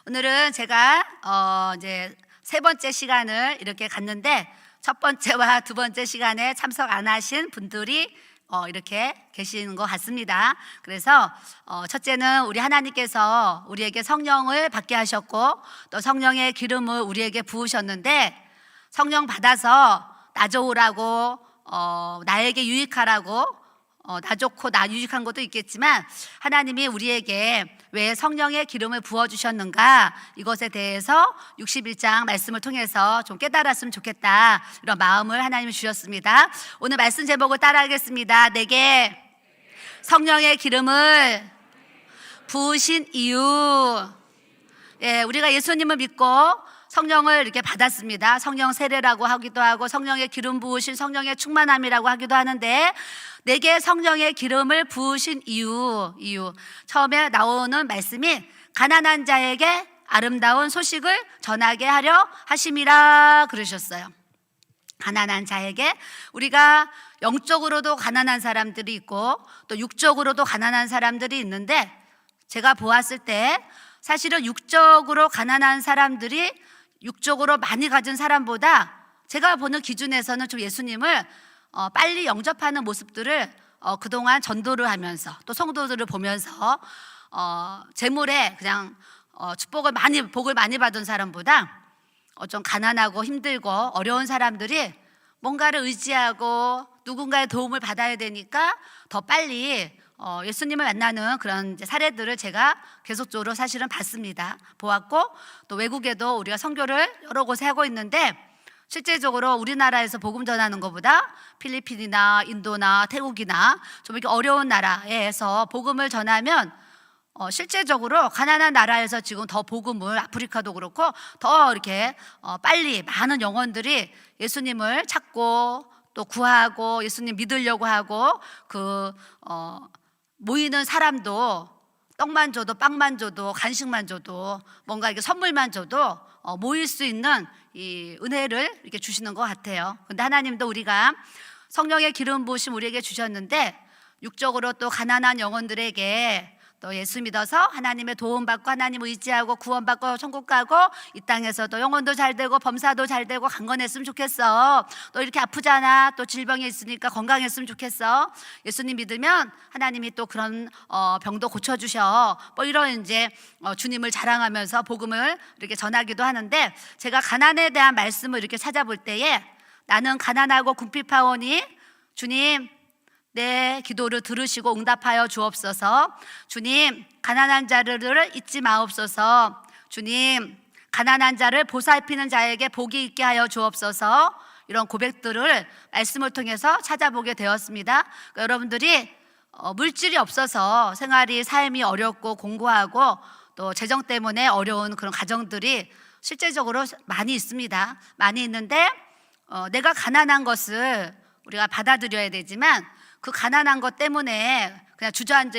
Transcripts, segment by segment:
오늘은 제가 이제 세 번째 시간을 이렇게 갔는데 첫 번째와 두 번째 시간에 참석 안 하신 분들이 이렇게 계시는 것 같습니다. 그래서 첫째는 우리 하나님께서 우리에게 성령을 받게 하셨고 또 성령의 기름을 우리에게 부으셨는데 성령 받아서 나 좋으라고 나에게 유익하라고 나 좋고 나 유익한 것도 있겠지만 하나님이 우리에게 왜 성령의 기름을 부어주셨는가, 이것에 대해서 61장 말씀을 통해서 좀 깨달았으면 좋겠다, 이런 마음을 하나님이 주셨습니다. 오늘 말씀 제목을 따라하겠습니다. 내게 성령의 기름을 부으신 이유. 우리가 예수님을 믿고 성령을 이렇게 받았습니다. 성령 세례라고 하기도 하고 성령의 기름 부으신 성령의 충만함이라고 하기도 하는데, 내게 성령의 기름을 부으신 이유 처음에 나오는 말씀이 가난한 자에게 아름다운 소식을 전하게 하려 하심이라 그러셨어요. 가난한 자에게, 우리가 영적으로도 가난한 사람들이 있고 또 육적으로도 가난한 사람들이 있는데, 제가 보았을 때 사실은 육적으로 가난한 사람들이 육적으로 많이 가진 사람보다 제가 보는 기준에서는 좀 예수님을 빨리 영접하는 모습들을 그동안 전도를 하면서 또 성도들을 보면서 재물에 그냥 복을 많이 받은 사람보다 좀 가난하고 힘들고 어려운 사람들이 뭔가를 의지하고 누군가의 도움을 받아야 되니까 더 빨리 예수님을 만나는 그런 사례들을 제가 계속적으로 사실은 봤습니다. 보았고 또 외국에도 우리가 선교를 여러 곳에 하고 있는데, 실제적으로 우리나라에서 복음 전하는 것보다 필리핀이나 인도나 태국이나 좀 이렇게 어려운 나라에서 복음을 전하면 실제적으로 가난한 나라에서 지금 더 복음을, 아프리카도 그렇고 더 이렇게 빨리 많은 영혼들이 예수님을 찾고 또 구하고 예수님 믿으려고 하고 모이는 사람도 떡만 줘도 빵만 줘도 간식만 줘도 뭔가 이렇게 선물만 줘도 모일 수 있는 이 은혜를 이렇게 주시는 것 같아요. 근데 하나님도 우리가 성령의 기름 부으심 우리에게 주셨는데, 육적으로 또 가난한 영혼들에게 또 예수 믿어서 하나님의 도움받고 하나님 의지하고 구원받고 천국 가고 이 땅에서도 영혼도 잘 되고 범사도 잘 되고 강건했으면 좋겠어. 또 이렇게 아프잖아. 또 질병이 있으니까 건강했으면 좋겠어. 예수님 믿으면 하나님이 또 그런 병도 고쳐주셔. 뭐 이런 이제 주님을 자랑하면서 복음을 이렇게 전하기도 하는데, 제가 가난에 대한 말씀을 이렇게 찾아볼 때에 나는 가난하고 궁핍하오니 주님 내 기도를 들으시고 응답하여 주옵소서. 주님 가난한 자를 잊지 마옵소서. 주님 가난한 자를 보살피는 자에게 복이 있게 하여 주옵소서. 이런 고백들을 말씀을 통해서 찾아보게 되었습니다. 그러니까 여러분들이 물질이 없어서 생활이 삶이 어렵고 공고하고 또 재정 때문에 어려운 그런 가정들이 실제적으로 많이 있습니다. 많이 있는데 내가 가난한 것을 우리가 받아들여야 되지만, 그 가난한 것 때문에 그냥 주저앉아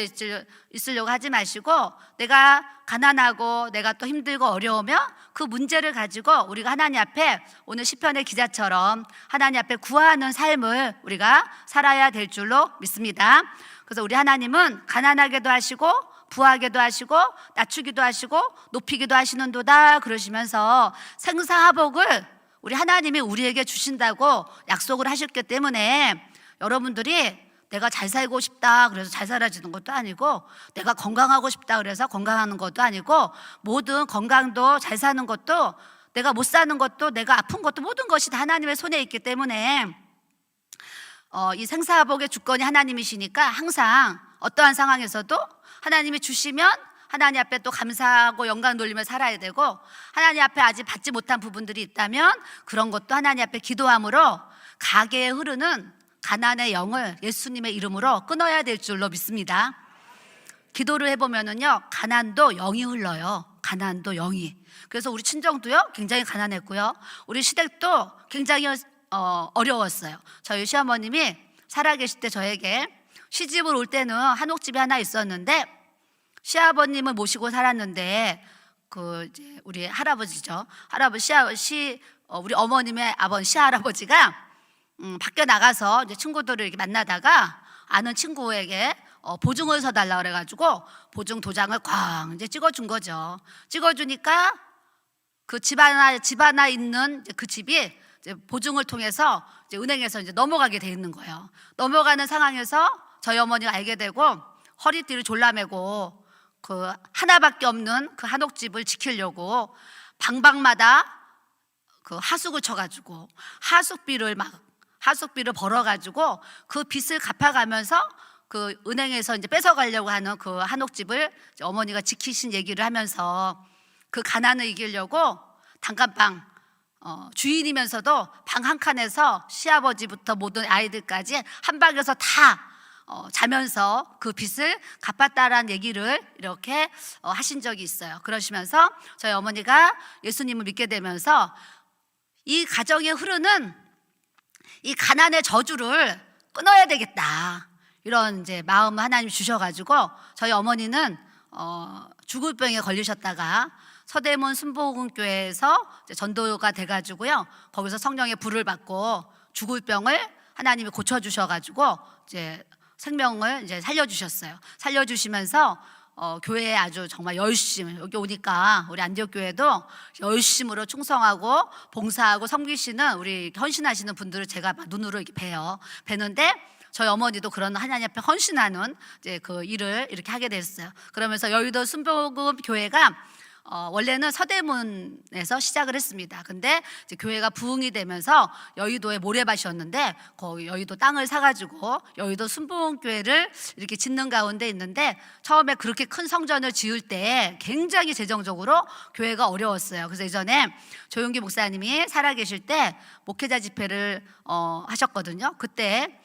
있으려고 하지 마시고, 내가 가난하고 내가 또 힘들고 어려우면 그 문제를 가지고 우리가 하나님 앞에 오늘 시편의 기자처럼 하나님 앞에 구하는 삶을 우리가 살아야 될 줄로 믿습니다. 그래서 우리 하나님은 가난하게도 하시고 부하게도 하시고 낮추기도 하시고 높이기도 하시는도다 그러시면서 생사화복을 우리 하나님이 우리에게 주신다고 약속을 하셨기 때문에, 여러분들이 내가 잘 살고 싶다 그래서 잘 살아지는 것도 아니고, 내가 건강하고 싶다 그래서 건강하는 것도 아니고, 모든 건강도 잘 사는 것도 내가 못 사는 것도 내가 아픈 것도 모든 것이 다 하나님의 손에 있기 때문에 이 생사화복의 주권이 하나님이시니까 항상 어떠한 상황에서도 하나님이 주시면 하나님 앞에 또 감사하고 영광 돌리며 살아야 되고, 하나님 앞에 아직 받지 못한 부분들이 있다면 그런 것도 하나님 앞에 기도함으로 가게에 흐르는 가난의 영을 예수님의 이름으로 끊어야 될 줄로 믿습니다. 기도를 해보면은요, 가난도 영이 흘러요. 가난도 영이. 그래서 우리 친정도요 굉장히 가난했고요, 우리 시댁도 굉장히 어려웠어요. 저희 시어머님이 살아계실 때 저에게 시집을 올 때는 한옥집이 하나 있었는데, 시아버님을 모시고 살았는데 이제 우리 할아버지죠. 우리 어머님의 시할아버지가 밖에 나가서 이제 친구들을 이렇게 만나다가 아는 친구에게 보증을 서달라 그래가지고 보증 도장을 꽝 이제 찍어준 거죠. 찍어주니까 그 집 하나 있는 그 집이 이제 보증을 통해서 이제 은행에서 이제 넘어가게 돼 있는 거예요. 넘어가는 상황에서 저희 어머니가 알게 되고 허리띠를 졸라매고 그 하나밖에 없는 그 한옥집을 지키려고 방방마다 그 하숙을 쳐가지고 하숙비를 벌어가지고 그 빚을 갚아가면서 그 은행에서 이제 뺏어가려고 하는 그 한옥집을 어머니가 지키신 얘기를 하면서 그 가난을 이기려고 단칸방 주인이면서도 방 한 칸에서 시아버지부터 모든 아이들까지 한 방에서 다 자면서 그 빚을 갚았다라는 얘기를 이렇게 하신 적이 있어요. 그러시면서 저희 어머니가 예수님을 믿게 되면서 이 가정에 흐르는 이 가난의 저주를 끊어야 되겠다, 이런 이제 마음을 하나님 주셔가지고 저희 어머니는 죽을 병에 걸리셨다가 서대문 순복음교회에서 전도가 돼가지고요, 거기서 성령의 불을 받고 죽을 병을 하나님이 고쳐주셔가지고 이제 생명을 이제 살려주셨어요. 살려주시면서 교회에 아주 정말 열심히, 여기 오니까 우리 안디옥 교회도 열심으로 충성하고 봉사하고 섬기시는 우리 헌신하시는 분들을 제가 막 눈으로 이렇게 뵈는데 저희 어머니도 그런 하나님 앞에 헌신하는 이제 그 일을 이렇게 하게 됐어요. 그러면서 여의도 순복음 교회가 원래는 서대문에서 시작을 했습니다. 근데 이제 교회가 부흥이 되면서 여의도에 모래밭이었는데 거기 여의도 땅을 사가지고 여의도 순복음교회를 이렇게 짓는 가운데 있는데, 처음에 그렇게 큰 성전을 지을 때 굉장히 재정적으로 교회가 어려웠어요. 그래서 예전에 조용기 목사님이 살아계실 때 목회자 집회를 하셨거든요. 그때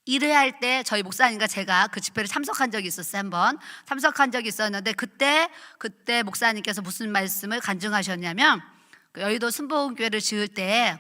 1회 할 때 저희 목사님과 제가 그 집회를 참석한 적이 있었어요. 한번 참석한 적이 있었는데 그때 목사님께서 무슨 말씀을 간증하셨냐면, 그 여의도 순복음교회를 지을 때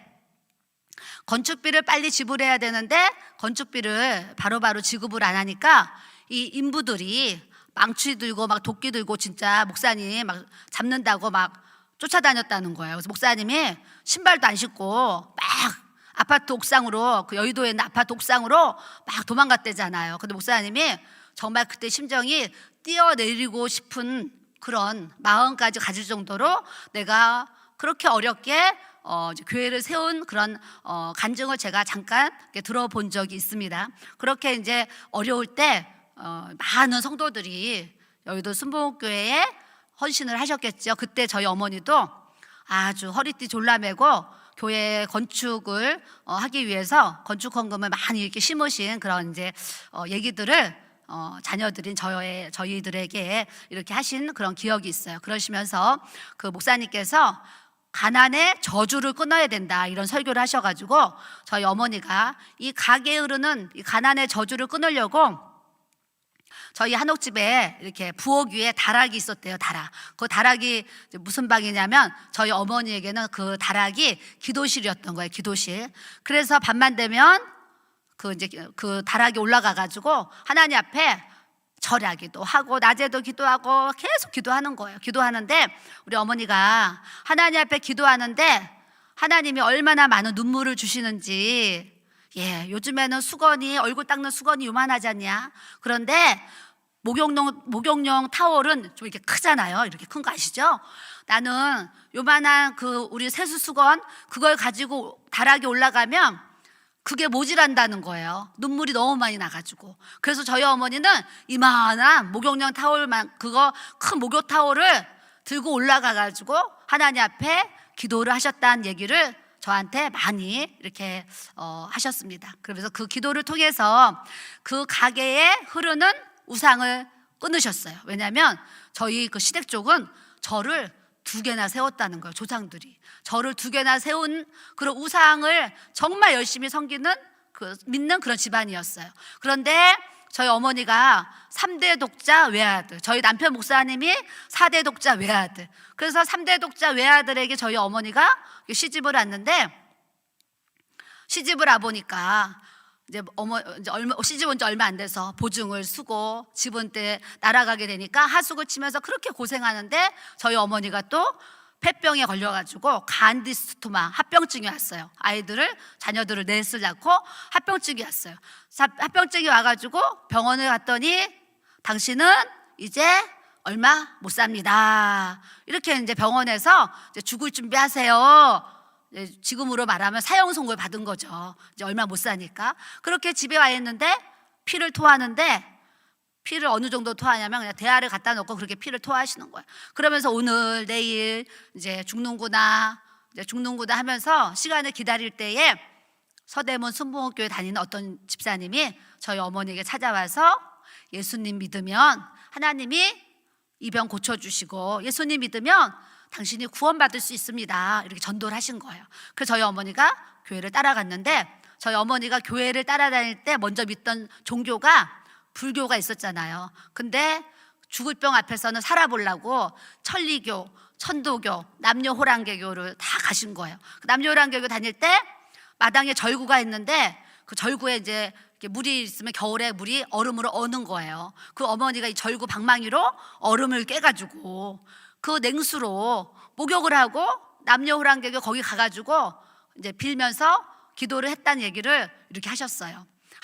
건축비를 빨리 지불해야 되는데 건축비를 바로바로 지급을 안 하니까 이 인부들이 망치 들고 막 도끼 들고 진짜 목사님 막 잡는다고 막 쫓아다녔다는 거예요. 그래서 목사님이 신발도 안 신고 막 아파트 옥상으로, 그 여의도에 있는 아파트 옥상으로 막 도망갔대잖아요. 근데 목사님이 정말 그때 심정이 뛰어내리고 싶은 그런 마음까지 가질 정도로 내가 그렇게 어렵게 교회를 세운 그런 간증을 제가 잠깐 들어본 적이 있습니다. 그렇게 이제 어려울 때 많은 성도들이 여의도 순복음교회에 헌신을 하셨겠죠. 그때 저희 어머니도 아주 허리띠 졸라매고 교회 건축을 하기 위해서 건축 헌금을 많이 이렇게 심으신 그런 이제 얘기들을 자녀들인 저희들에게 이렇게 하신 그런 기억이 있어요. 그러시면서 그 목사님께서 가난의 저주를 끊어야 된다, 이런 설교를 하셔가지고 저희 어머니가 이 가게에 흐르는 이 가난의 저주를 끊으려고 저희 한옥집에 이렇게 부엌 위에 다락이 있었대요. 다락. 그 다락이 무슨 방이냐면 저희 어머니에게는 그 다락이 기도실이었던 거예요. 기도실. 그래서 밤만 되면 그 다락에 올라가 가지고 하나님 앞에 절하기도 하고 낮에도 기도하고 계속 기도하는 거예요. 기도하는데 우리 어머니가 하나님 앞에 기도하는데 하나님이 얼마나 많은 눈물을 주시는지, 요즘에는 수건이, 얼굴 닦는 수건이 요만하지 않냐? 그런데 목욕용 타월은 좀 이렇게 크잖아요. 이렇게 큰 거 아시죠? 나는 요만한 그 우리 세수 수건 그걸 가지고 다락에 올라가면 그게 모질한다는 거예요. 눈물이 너무 많이 나가지고. 그래서 저희 어머니는 이만한 목욕용 타월만, 그거 큰 목욕 타월을 들고 올라가가지고 하나님 앞에 기도를 하셨다는 얘기를 저한테 많이 이렇게 하셨습니다. 그래서 그 기도를 통해서 그 가게에 흐르는 우상을 끊으셨어요. 왜냐하면 저희 그 시댁 쪽은 절을 2개나 세웠다는 거예요. 조상들이 절을 2개나 세운 그런 우상을 정말 열심히 섬기는 믿는 그런 집안이었어요. 그런데 저희 어머니가 3대 독자 외아들, 저희 남편 목사님이 4대 독자 외아들. 그래서 3대 독자 외아들에게 저희 어머니가 시집을 왔는데, 시집을 와 보니까 이제 시집 온 지 얼마 안 돼서 보증을 쓰고 집은 때 날아가게 되니까 하숙을 치면서 그렇게 고생하는데 저희 어머니가 또 폐병에 걸려가지고 간디스토마 합병증이 왔어요. 자녀들을 넷을 낳고 합병증이 왔어요. 합병증이 와가지고 병원에 갔더니 당신은 이제 얼마 못 삽니다. 이렇게 이제 병원에서 이제 죽을 준비하세요. 지금으로 말하면 사형 선고를 받은 거죠. 이제 얼마 못 사니까. 그렇게 집에 와 있는데 피를 토하는데, 피를 어느 정도 토하냐면 그냥 대야를 갖다 놓고 그렇게 피를 토하시는 거예요. 그러면서 오늘 내일 이제 죽는구나 하면서 시간을 기다릴 때에 서대문 순복음교회 다니는 어떤 집사님이 저희 어머니에게 찾아와서 예수님 믿으면 하나님이 이 병 고쳐주시고 예수님 믿으면 당신이 구원받을 수 있습니다. 이렇게 전도를 하신 거예요. 그래서 저희 어머니가 교회를 따라갔는데, 저희 어머니가 교회를 따라다닐 때 먼저 믿던 종교가 불교가 있었잖아요. 근데 죽을 병 앞에서는 살아보려고 천리교, 천도교, 남녀호랑개교를 다 가신 거예요. 남녀호랑개교 다닐 때 마당에 절구가 있는데 그 절구에 이제 물이 있으면 겨울에 물이 얼음으로 어는 거예요. 그 어머니가 이 절구 방망이로 얼음을 깨가지고 그 냉수로 목욕을 하고 남녀호랑개교 거기 가가지고 이제 빌면서 기도를 했다는 얘기를 이렇게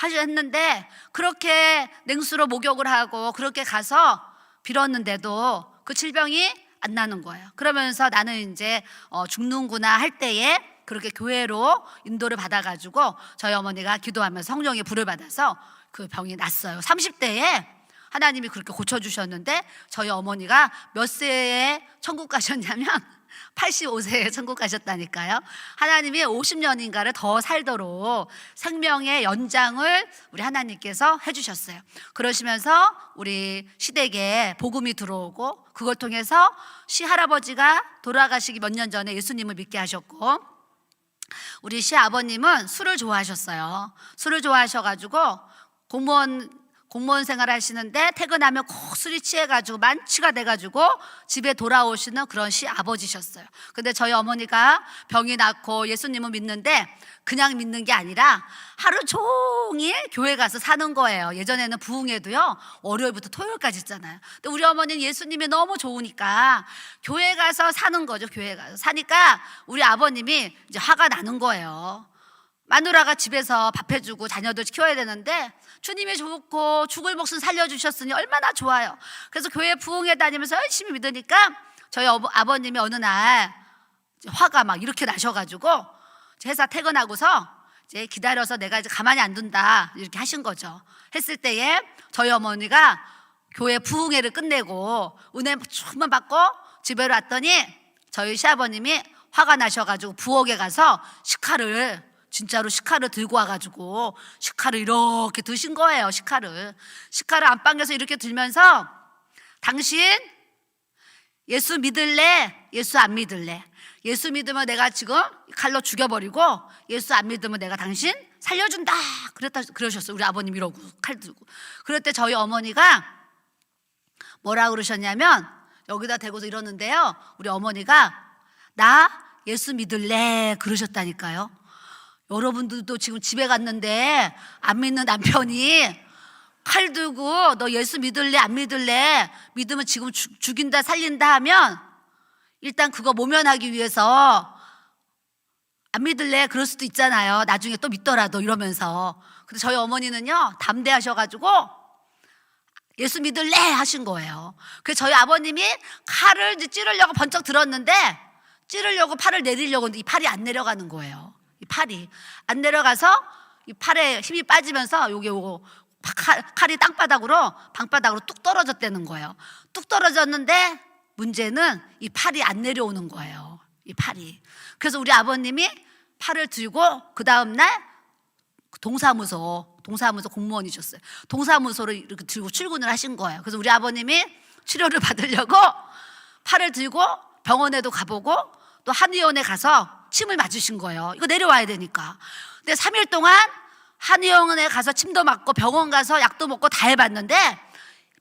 했는데, 그렇게 냉수로 목욕을 하고 그렇게 가서 빌었는데도 그 질병이 안 나는 거예요. 그러면서 나는 이제 죽는구나 할 때에 그렇게 교회로 인도를 받아가지고 저희 어머니가 기도하면서 성령의 불을 받아서 그 병이 났어요. 30대에 하나님이 그렇게 고쳐주셨는데, 저희 어머니가 몇 세에 천국 가셨냐면 85세에 천국 가셨다니까요. 하나님이 50년인가를 더 살도록 생명의 연장을 우리 하나님께서 해주셨어요. 그러시면서 우리 시댁에 복음이 들어오고, 그걸 통해서 시할아버지가 돌아가시기 몇 년 전에 예수님을 믿게 하셨고, 우리 시아버님은 술을 좋아하셨어요. 술을 좋아하셔가지고 공무원 생활 하시는데 퇴근하면 꼭 술이 취해가지고 만취가 돼가지고 집에 돌아오시는 그런 시아버지셨어요. 근데 저희 어머니가 병이 낫고 예수님을 믿는데 그냥 믿는 게 아니라 하루 종일 교회 가서 사는 거예요. 예전에는 부흥회도요 월요일부터 토요일까지 있잖아요. 근데 우리 어머니는 예수님이 너무 좋으니까 교회 가서 사는 거죠. 교회 가서 사니까 우리 아버님이 이제 화가 나는 거예요. 마누라가 집에서 밥 해주고 자녀들 키워야 되는데 주님이 좋고 죽을 목숨 살려주셨으니 얼마나 좋아요. 그래서 교회 부흥회 다니면서 열심히 믿으니까 저희 아버님이 어느 날 화가 막 이렇게 나셔가지고 회사 퇴근하고서 이제 기다려서 내가 이제 가만히 안 둔다 이렇게 하신 거죠. 했을 때에 저희 어머니가 교회 부흥회를 끝내고 은혜 충만 받고 집에 왔더니 저희 시아버님이 화가 나셔가지고 부엌에 가서 진짜로 식칼을 들고 와가지고 식칼을 이렇게 드신 거예요. 식칼을 안방에서 이렇게 들면서 당신 예수 믿을래? 예수 안 믿을래? 예수 믿으면 내가 지금 칼로 죽여버리고 예수 안 믿으면 내가 당신 살려준다 그러셨어요. 우리 아버님 이러고 칼 들고. 그럴 때 저희 어머니가 뭐라 그러셨냐면 여기다 대고서 이러는데요, 우리 어머니가 나 예수 믿을래 그러셨다니까요. 여러분들도 지금 집에 갔는데 안 믿는 남편이 칼 들고 너 예수 믿을래 안 믿을래, 믿으면 지금 죽인다 살린다 하면 일단 그거 모면하기 위해서 안 믿을래 그럴 수도 있잖아요. 나중에 또 믿더라도 이러면서. 근데 저희 어머니는요 담대하셔가지고 예수 믿을래 하신 거예요. 그래서 저희 아버님이 칼을 이제 찌르려고 번쩍 들었는데 찌르려고 팔을 내리려고 했는데 이 팔이 안 내려가는 거예요. 이 팔이 안 내려가서 이 팔에 힘이 빠지면서 요거 칼이 방바닥으로 뚝 떨어졌다는 거예요. 뚝 떨어졌는데 문제는 이 팔이 안 내려오는 거예요. 이 팔이. 그래서 우리 아버님이 팔을 들고 그 다음날 동사무소 공무원이셨어요. 동사무소를 이렇게 들고 출근을 하신 거예요. 그래서 우리 아버님이 치료를 받으려고 팔을 들고 병원에도 가보고 또 한의원에 가서 침을 맞으신 거예요. 이거 내려와야 되니까. 근데 3일 동안 한의원에 가서 침도 맞고 병원 가서 약도 먹고 다 해봤는데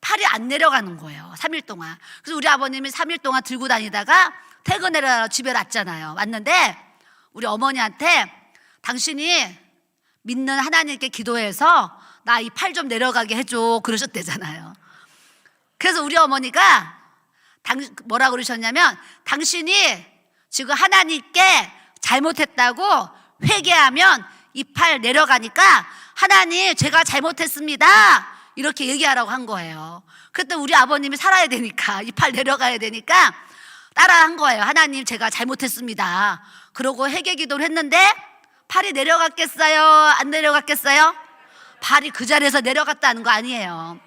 팔이 안 내려가는 거예요. 3일 동안. 그래서 우리 아버님이 3일 동안 들고 다니다가 퇴근해라 집에 왔잖아요. 왔는데 우리 어머니한테 당신이 믿는 하나님께 기도해서 나 이 팔 좀 내려가게 해줘 그러셨대잖아요. 그래서 우리 어머니가 뭐라 그러셨냐면, 당신이 지금 하나님께 잘못했다고 회개하면 이 팔 내려가니까 하나님 제가 잘못했습니다 이렇게 얘기하라고 한 거예요. 그때 우리 아버님이 살아야 되니까, 이 팔 내려가야 되니까 따라한 거예요. 하나님 제가 잘못했습니다. 그러고 회개 기도를 했는데 팔이 내려갔겠어요? 안 내려갔겠어요? 팔이 그 자리에서 내려갔다는 거 아니에요.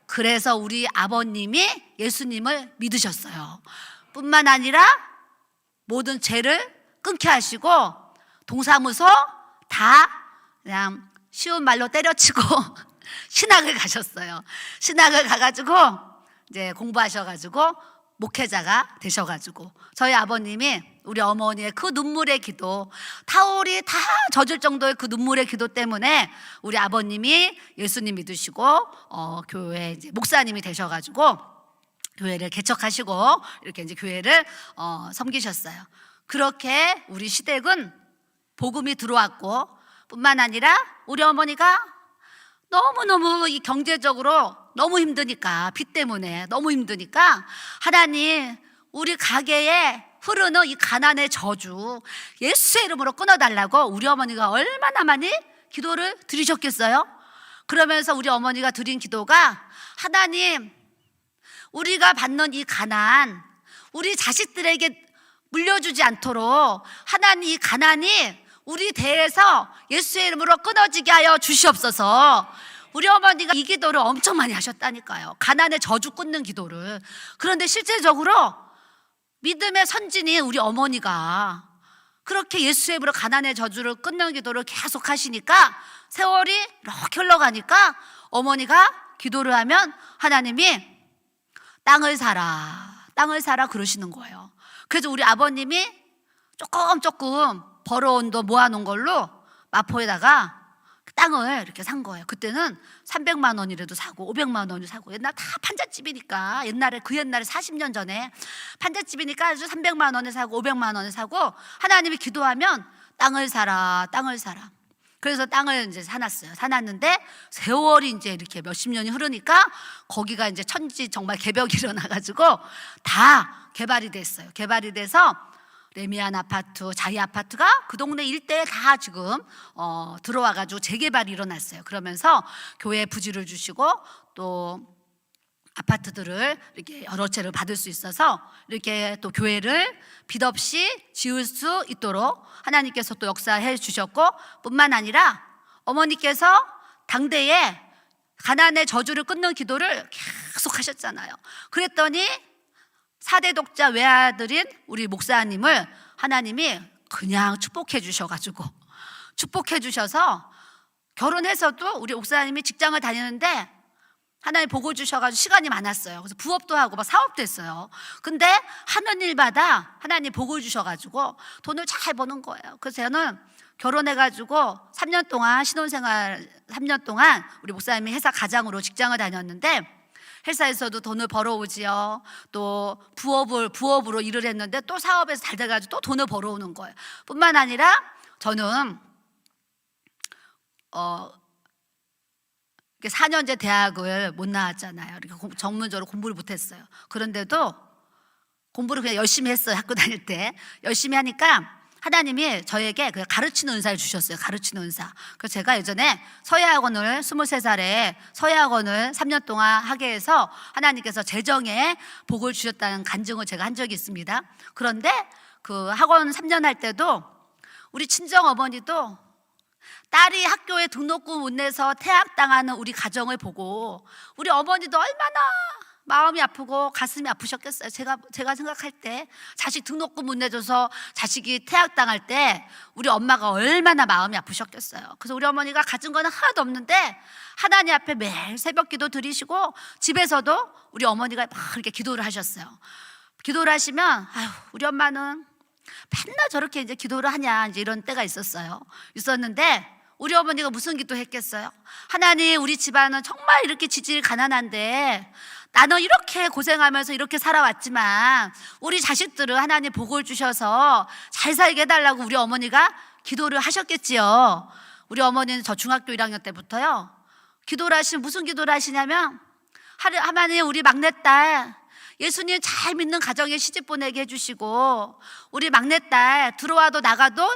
그래서 우리 아버님이 예수님을 믿으셨어요. 뿐만 아니라 모든 죄를 끊게 하시고 동사무소 다 그냥 쉬운 말로 때려치고 신학을 가셨어요. 신학을 가가지고 이제 공부하셔가지고 목회자가 되셔가지고, 저희 아버님이 우리 어머니의 그 눈물의 기도, 타올이 다 젖을 정도의 그 눈물의 기도 때문에 우리 아버님이 예수님 믿으시고 교회 이제 목사님이 되셔가지고 교회를 개척하시고 이렇게 이제 교회를 섬기셨어요. 그렇게 우리 시댁은 복음이 들어왔고, 뿐만 아니라 우리 어머니가 너무너무 이 경제적으로 너무 힘드니까, 빚 때문에 너무 힘드니까 하나님 우리 가게에 흐르는 이 가난의 저주 예수의 이름으로 끊어달라고 우리 어머니가 얼마나 많이 기도를 드리셨겠어요? 그러면서 우리 어머니가 드린 기도가, 하나님 우리가 받는 이 가난 우리 자식들에게 물려주지 않도록 하나님 이 가난이 우리 대에서 예수의 이름으로 끊어지게 하여 주시옵소서. 우리 어머니가 이 기도를 엄청 많이 하셨다니까요. 가난의 저주 끊는 기도를. 그런데 실제적으로 믿음의 선진이 우리 어머니가 그렇게 예수의 이름으로 가난의 저주를 끊는 기도를 계속 하시니까 세월이 이렇게 흘러가니까 어머니가 기도를 하면 하나님이 땅을 사라 그러시는 거예요. 그래서 우리 아버님이 조금 벌어온 돈 모아놓은 걸로 마포에다가 땅을 이렇게 산 거예요. 그때는 300만 원이라도 사고 500만 원을 사고, 옛날 다 판잣집이니까, 그 옛날에 40년 전에 판잣집이니까 아주 300만 원을 사고 500만 원을 사고, 하나님이 기도하면 땅을 사라. 그래서 땅을 이제 사놨어요. 사놨는데 세월이 이제 이렇게 몇십 년이 흐르니까 거기가 이제 천지 정말 개벽이 일어나가지고 다 개발이 됐어요. 개발이 돼서 레미안 아파트, 자이 아파트가 그 동네 일대에 다 지금 들어와가지고 재개발이 일어났어요. 그러면서 교회에 부지를 주시고 또 아파트들을 이렇게 여러 채를 받을 수 있어서 이렇게 또 교회를 빚 없이 지을 수 있도록 하나님께서 또 역사해 주셨고, 뿐만 아니라 어머니께서 당대에 가난의 저주를 끊는 기도를 계속 하셨잖아요. 그랬더니 4대 독자 외아들인 우리 목사님을 하나님이 그냥 축복해 주셔가지고, 축복해 주셔서 결혼해서도 우리 목사님이 직장을 다니는데 하나님 복을 주셔가지고 시간이 많았어요. 그래서 부업도 하고 막 사업도 했어요. 근데 하는 일마다 하나님 복을 주셔가지고 돈을 잘 버는 거예요. 그래서 저는 결혼해가지고 3년 동안 신혼생활 3년 동안 우리 목사님이 회사 가장으로 직장을 다녔는데, 회사에서도 돈을 벌어오지요. 또 부업으로 일을 했는데 또 사업에서 잘 돼가지고 또 돈을 벌어오는 거예요. 뿐만 아니라 저는 4년제 대학을 못 나왔잖아요. 이렇게 전문적으로 공부를 못했어요. 그런데도 공부를 그냥 열심히 했어요. 학교 다닐 때 열심히 하니까 하나님이 저에게 가르치는 은사를 주셨어요. 가르치는 은사. 그래서 제가 예전에 서예학원을 23살에 서예학원을 3년 동안 하게 해서 하나님께서 재정에 복을 주셨다는 간증을 제가 한 적이 있습니다. 그런데 그 학원 3년 할 때도 우리 친정 어머니도 딸이 학교에 등록금 못 내서 퇴학당하는 우리 가정을 보고 우리 어머니도 얼마나 마음이 아프고 가슴이 아프셨겠어요. 제가 생각할 때 자식 등록금 못 내줘서 자식이 퇴학당할 때 우리 엄마가 얼마나 마음이 아프셨겠어요. 그래서 우리 어머니가 가진 거는 하나도 없는데 하나님 앞에 매일 새벽 기도 드리시고, 집에서도 우리 어머니가 막 이렇게 기도를 하셨어요. 기도를 하시면 아유, 우리 엄마는 맨날 저렇게 이제 기도를 하냐, 이제 이런 때가 있었는데 우리 어머니가 무슨 기도 했겠어요? 하나님, 우리 집안은 정말 이렇게 지질이 가난한데 나는 이렇게 고생하면서 이렇게 살아왔지만 우리 자식들은 하나님 복을 주셔서 잘 살게 해달라고 우리 어머니가 기도를 하셨겠지요. 우리 어머니는 저 중학교 1학년 때부터요 기도를 하시면 무슨 기도를 하시냐면, 하나님 우리 막내딸 예수님 잘 믿는 가정에 시집 보내게 해주시고, 우리 막내딸 들어와도 나가도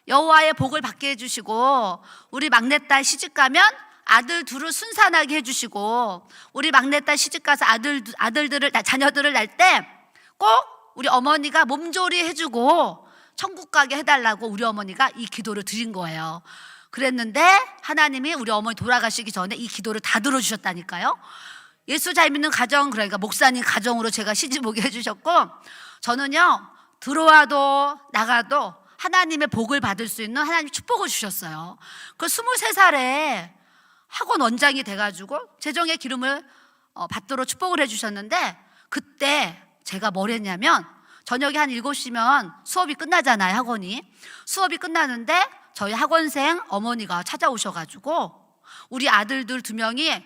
여호와의 복을 받게 해주시고, 우리 막내딸 시집 가면 아들 둘을 순산하게 해주시고, 우리 막내딸 시집 가서 자녀들을 낳을 때 꼭 우리 어머니가 몸조리 해주고 천국 가게 해달라고 우리 어머니가 이 기도를 드린 거예요. 그랬는데 하나님이 우리 어머니 돌아가시기 전에 이 기도를 다 들어주셨다니까요. 예수 잘 믿는 가정, 그러니까 목사님 가정으로 제가 시집 오게 해주셨고, 저는요 들어와도 나가도 하나님의 복을 받을 수 있는 하나님 축복을 주셨어요. 그 23살에 학원 원장이 돼가지고 재정의 기름을 받도록 축복을 해주셨는데, 그때 제가 뭘 했냐면, 저녁에 한 7시면 수업이 끝나잖아요. 학원이 수업이 끝나는데 저희 학원생 어머니가 찾아오셔가지고 우리 아들들 2명이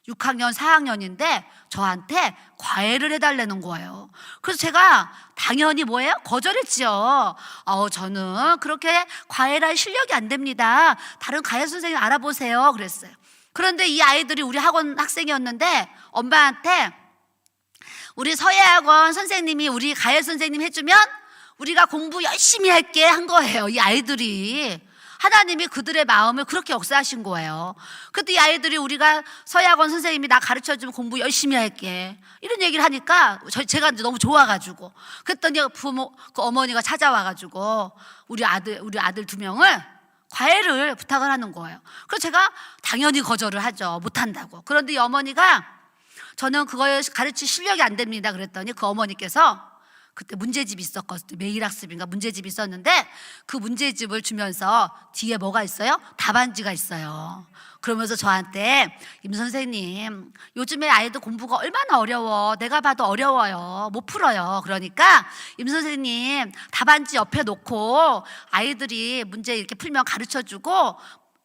6학년 4학년인데 저한테 과외를 해달라는 거예요. 그래서 제가 당연히 뭐예요? 거절했지요. 저는 그렇게 과외를 할 실력이 안 됩니다. 다른 과외 선생님 알아보세요 그랬어요. 그런데 이 아이들이 우리 학원 학생이었는데 엄마한테 우리 서예학원 선생님이 우리 가예 선생님 해주면 우리가 공부 열심히 할게 한 거예요. 이 아이들이. 하나님이 그들의 마음을 그렇게 역사하신 거예요. 그때 이 아이들이 우리가 서예학원 선생님이 나 가르쳐주면 공부 열심히 할게 이런 얘기를 하니까 제가 너무 좋아가지고, 그랬더니 그 어머니가 찾아와가지고 우리 아들 2명을 과외를 부탁을 하는 거예요. 그래서 제가 당연히 거절을 하죠. 못한다고. 그런데 이 어머니가 저는 그거에 가르칠 실력이 안 됩니다 그랬더니 그 어머니께서 그때 문제집이 있었거든요. 매일학습인가 문제집이 있었는데 그 문제집을 주면서 뒤에 뭐가 있어요? 답안지가 있어요. 그러면서 저한테 임 선생님 요즘에 아이들 공부가 얼마나 어려워, 내가 봐도 어려워요, 못 풀어요. 그러니까 임 선생님 답안지 옆에 놓고 아이들이 문제 이렇게 풀면 가르쳐주고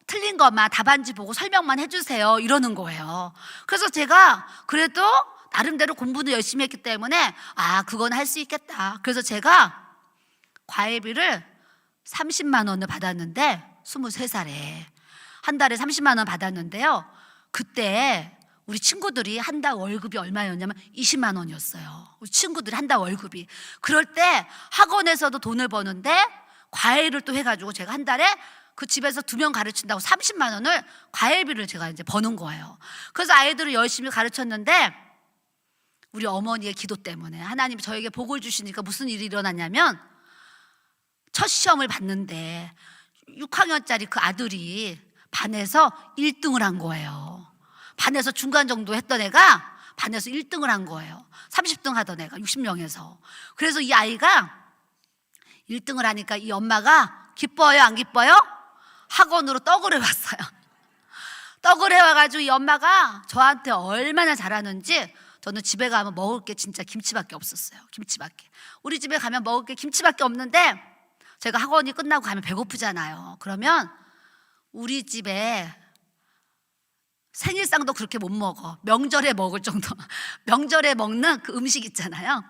틀린 것만 답안지 보고 설명만 해주세요 이러는 거예요. 그래서 제가 그래도 나름대로 공부도 열심히 했기 때문에 그건 할 수 있겠다. 그래서 제가 과외비를 30만 원을 받았는데 23살에 한 달에 30만 원 받았는데요. 그때 우리 친구들이 한 달 월급이 얼마였냐면 20만 원이었어요. 우리 친구들이 한 달 월급이. 그럴 때 학원에서도 돈을 버는데 과외를 또 해가지고 제가 한 달에 그 집에서 2명 가르친다고 30만 원을 과외비를 제가 이제 버는 거예요. 그래서 아이들을 열심히 가르쳤는데 우리 어머니의 기도 때문에 하나님이 저에게 복을 주시니까 무슨 일이 일어났냐면, 첫 시험을 봤는데 6학년짜리 그 아들이 반에서 1등을 한 거예요. 반에서 중간 정도 했던 애가 반에서 1등을 한 거예요. 30등 하던 애가 60명에서. 그래서 이 아이가 1등을 하니까 이 엄마가 기뻐요 안 기뻐요? 학원으로 떡을 해왔어요. 떡을 해와가지고 이 엄마가 저한테 얼마나 잘하는지, 저는 집에 가면 먹을 게 진짜 김치밖에 없었어요. 김치밖에. 우리 집에 가면 먹을 게 김치밖에 없는데, 제가 학원이 끝나고 가면 배고프잖아요. 그러면 우리 집에 생일상도 그렇게 못 먹어. 명절에 먹을 정도. 명절에 먹는 그 음식 있잖아요.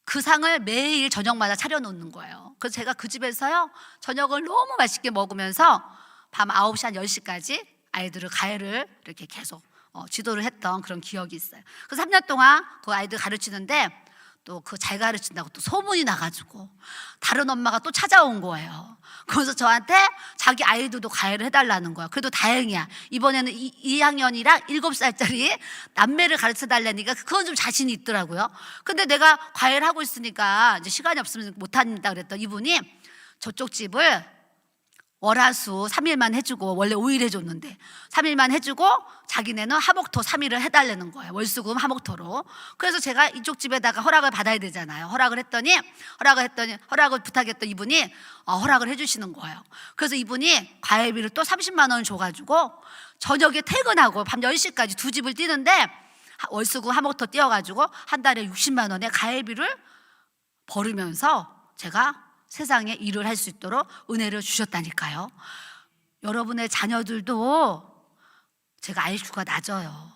그 상을 매일 저녁마다 차려놓는 거예요. 그래서 제가 그 집에서요 저녁을 너무 맛있게 먹으면서 밤 9시 한 10시까지 아이들을 가해를 이렇게 계속 지도를 했던 그런 기억이 있어요. 그래서 3년 동안 그 아이들 가르치는데 또 그 잘 가르친다고 또 소문이 나가지고 다른 엄마가 또 찾아온 거예요. 그래서 저한테 자기 아이들도 가해를 해달라는 거야. 그래도 다행이야. 이번에는 2학년이랑 7살짜리 남매를 가르쳐 달라니까 그건 좀 자신이 있더라고요. 근데 내가 과외를 하고 있으니까 이제 시간이 없으면 못한다 그랬더니 이분이 저쪽 집을 월화수 3일만 해주고, 원래 5일 해줬는데 3일만 해주고 자기네는 화목토 3일을 해달라는 거예요. 월수금 화목토로. 그래서 제가 이쪽 집에다가 허락을 받아야 되잖아요. 허락을 부탁했던 이분이 허락을 해주시는 거예요. 그래서 이분이 과외비를 또 30만 원을 줘가지고 저녁에 퇴근하고 밤 10시까지 두 집을 뛰는데 월수금 화목토 뛰어가지고 한 달에 60만 원의 과외비를 벌으면서 제가 세상에 일을 할 수 있도록 은혜를 주셨다니까요. 여러분의 자녀들도 제가 IQ가 낮아요.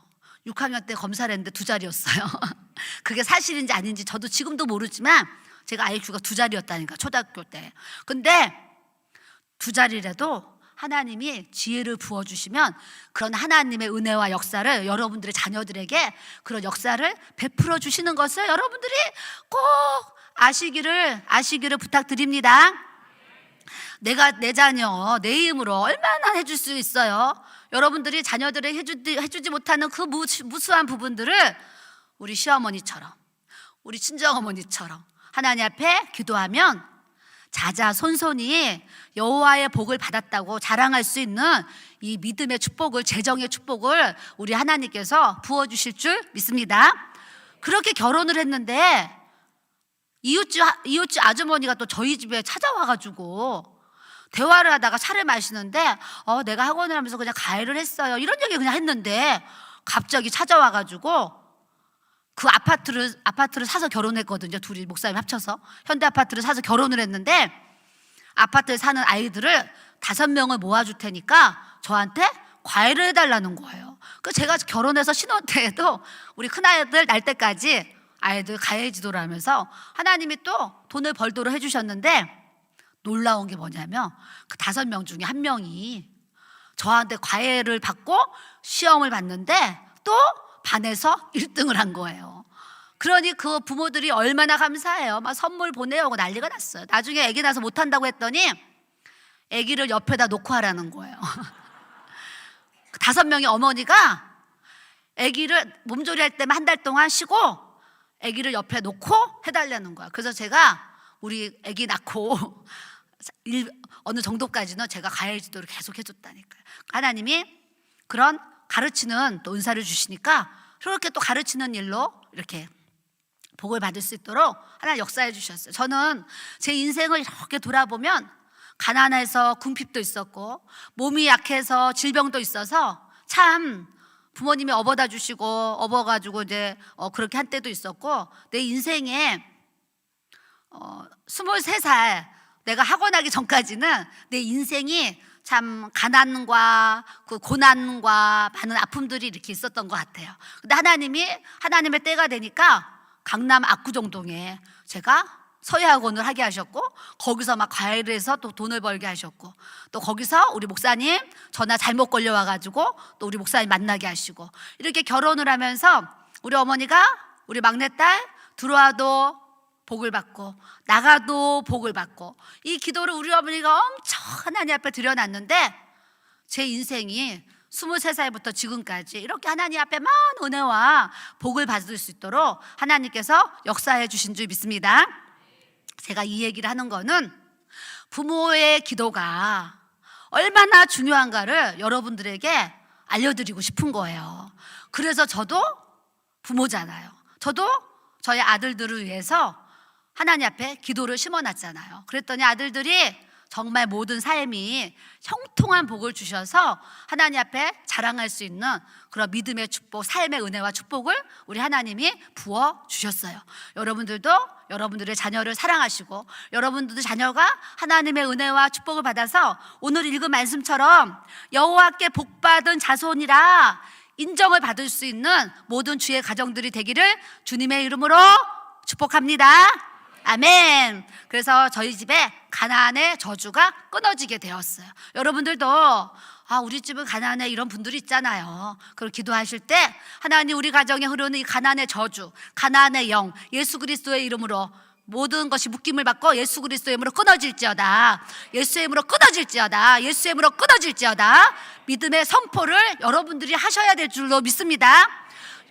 6학년 때 검사를 했는데 2자리였어요. 그게 사실인지 아닌지 저도 지금도 모르지만 제가 IQ가 2자리였다니까, 초등학교 때. 근데 2자리라도 하나님이 지혜를 부어주시면 그런 하나님의 은혜와 역사를 여러분들의 자녀들에게 그런 역사를 베풀어 주시는 것을 여러분들이 꼭 아시기를 부탁드립니다. 내가 내 자녀 내 힘으로 얼마나 해줄 수 있어요? 여러분들이 자녀들에게 해주지 못하는 그 무수한 부분들을 우리 시어머니처럼 우리 친정어머니처럼 하나님 앞에 기도하면 자자손손이 여호와의 복을 받았다고 자랑할 수 있는 이 믿음의 축복을, 재정의 축복을 우리 하나님께서 부어주실 줄 믿습니다. 그렇게 결혼을 했는데 이웃집 아주머니가 또 저희 집에 찾아와가지고 대화를 하다가 차를 마시는데 내가 학원을 하면서 그냥 가해를 했어요, 이런 얘기 그냥 했는데 갑자기 찾아와가지고 그 아파트를 사서 결혼했거든요. 둘이 목사님 합쳐서 현대 아파트를 사서 결혼을 했는데 아파트에 사는 아이들을 5명을 모아줄 테니까 저한테 과외를 해달라는 거예요. 그 제가 결혼해서 신혼 때에도 우리 큰아이들 날 때까지 아이들 과외 지도를 하면서 하나님이 또 돈을 벌도록 해주셨는데 놀라운 게 뭐냐면 그 5명 중에 1명이 저한테 과외를 받고 시험을 봤는데 또 반에서 1등을 한 거예요. 그러니 그 부모들이 얼마나 감사해요. 막 선물 보내오고 난리가 났어요. 나중에 아기 낳아서 못한다고 했더니 아기를 옆에다 놓고 하라는 거예요. 5명의 어머니가 아기를 몸조리 할 때만 1달 동안 쉬고 아기를 옆에 놓고 해달라는 거야. 그래서 제가 우리 아기 낳고 어느 정도까지는 제가 과외 지도를 계속 해줬다니까요. 하나님이 그런 가르치는 또 은사를 주시니까 그렇게 또 가르치는 일로 이렇게 복을 받을 수 있도록 하나님 역사해 주셨어요. 저는 제 인생을 이렇게 돌아보면 가난해서 궁핍도 있었고 몸이 약해서 질병도 있어서 참 부모님이 업어다 주시고 업어가지고 이제 그렇게 한 때도 있었고 내 인생에 23살 내가 학원하기 전까지는 내 인생이 참 가난과 그 고난과 많은 아픔들이 이렇게 있었던 것 같아요. 근데 하나님의 때가 되니까 강남 압구정동에 제가 서예학원을 하게 하셨고 거기서 막 과외를 해서 또 돈을 벌게 하셨고 또 거기서 우리 목사님 전화 잘못 걸려와가지고 또 우리 목사님 만나게 하시고 이렇게 결혼을 하면서 우리 어머니가 우리 막내딸 들어와도 복을 받고 나가도 복을 받고 이 기도를 우리 어머니가 엄청 하나님 앞에 드려놨는데 제 인생이 23살부터 지금까지 이렇게 하나님 앞에 많은 은혜와 복을 받을 수 있도록 하나님께서 역사해 주신 줄 믿습니다. 제가 이 얘기를 하는 거는 부모의 기도가 얼마나 중요한가를 여러분들에게 알려드리고 싶은 거예요. 그래서 저도 부모잖아요. 저도 저희 아들들을 위해서 하나님 앞에 기도를 심어놨잖아요. 그랬더니 아들들이 정말 모든 삶이 형통한 복을 주셔서 하나님 앞에 자랑할 수 있는 그런 믿음의 축복, 삶의 은혜와 축복을 우리 하나님이 부어주셨어요. 여러분들도 여러분들의 자녀를 사랑하시고 여러분들의 자녀가 하나님의 은혜와 축복을 받아서 오늘 읽은 말씀처럼 여호와께 복받은 자손이라 인정을 받을 수 있는 모든 주의 가정들이 되기를 주님의 이름으로 축복합니다. 아멘. 그래서 저희 집에 가난의 저주가 끊어지게 되었어요. 여러분들도 우리 집은 가난해 이런 분들이 있잖아요. 그걸 기도하실 때 하나님 우리 가정에 흐르는 이 가난의 저주, 가난의 영 예수 그리스도의 이름으로 모든 것이 묶임을 받고 예수 그리스도의 이름으로 끊어질지어다. 예수의 이름으로 끊어질지어다. 예수의 이름으로 끊어질지어다. 믿음의 선포를 여러분들이 하셔야 될 줄로 믿습니다.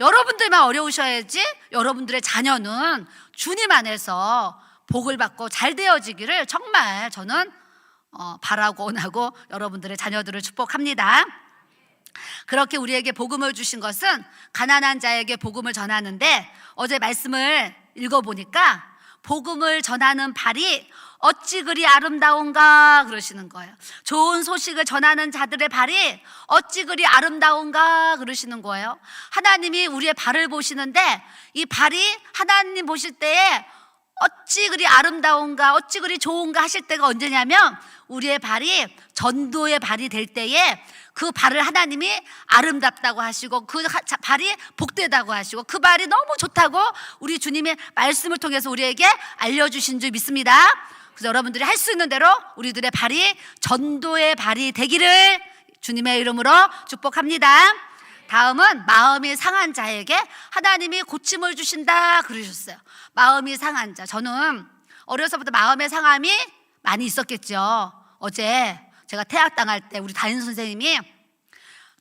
여러분들만 어려우셔야지 여러분들의 자녀는 주님 안에서 복을 받고 잘 되어지기를 정말 저는 바라고 원하고 여러분들의 자녀들을 축복합니다. 그렇게 우리에게 복음을 주신 것은 가난한 자에게 복음을 전하는데 어제 말씀을 읽어보니까 복음을 전하는 발이 어찌 그리 아름다운가 그러시는 거예요. 좋은 소식을 전하는 자들의 발이 어찌 그리 아름다운가 그러시는 거예요. 하나님이 우리의 발을 보시는데 이 발이 하나님 보실 때에 어찌 그리 아름다운가 어찌 그리 좋은가 하실 때가 언제냐면 우리의 발이 전도의 발이 될 때에 그 발을 하나님이 아름답다고 하시고 그 발이 복되다고 하시고 그 발이 너무 좋다고 우리 주님의 말씀을 통해서 우리에게 알려주신 줄 믿습니다. 그래서 여러분들이 할 수 있는 대로 우리들의 발이 전도의 발이 되기를 주님의 이름으로 축복합니다. 다음은 마음이 상한 자에게 하나님이 고침을 주신다 그러셨어요. 마음이 상한 자. 저는 어려서부터 마음의 상함이 많이 있었겠죠. 어제 제가 퇴학당할 때 우리 담임 선생님이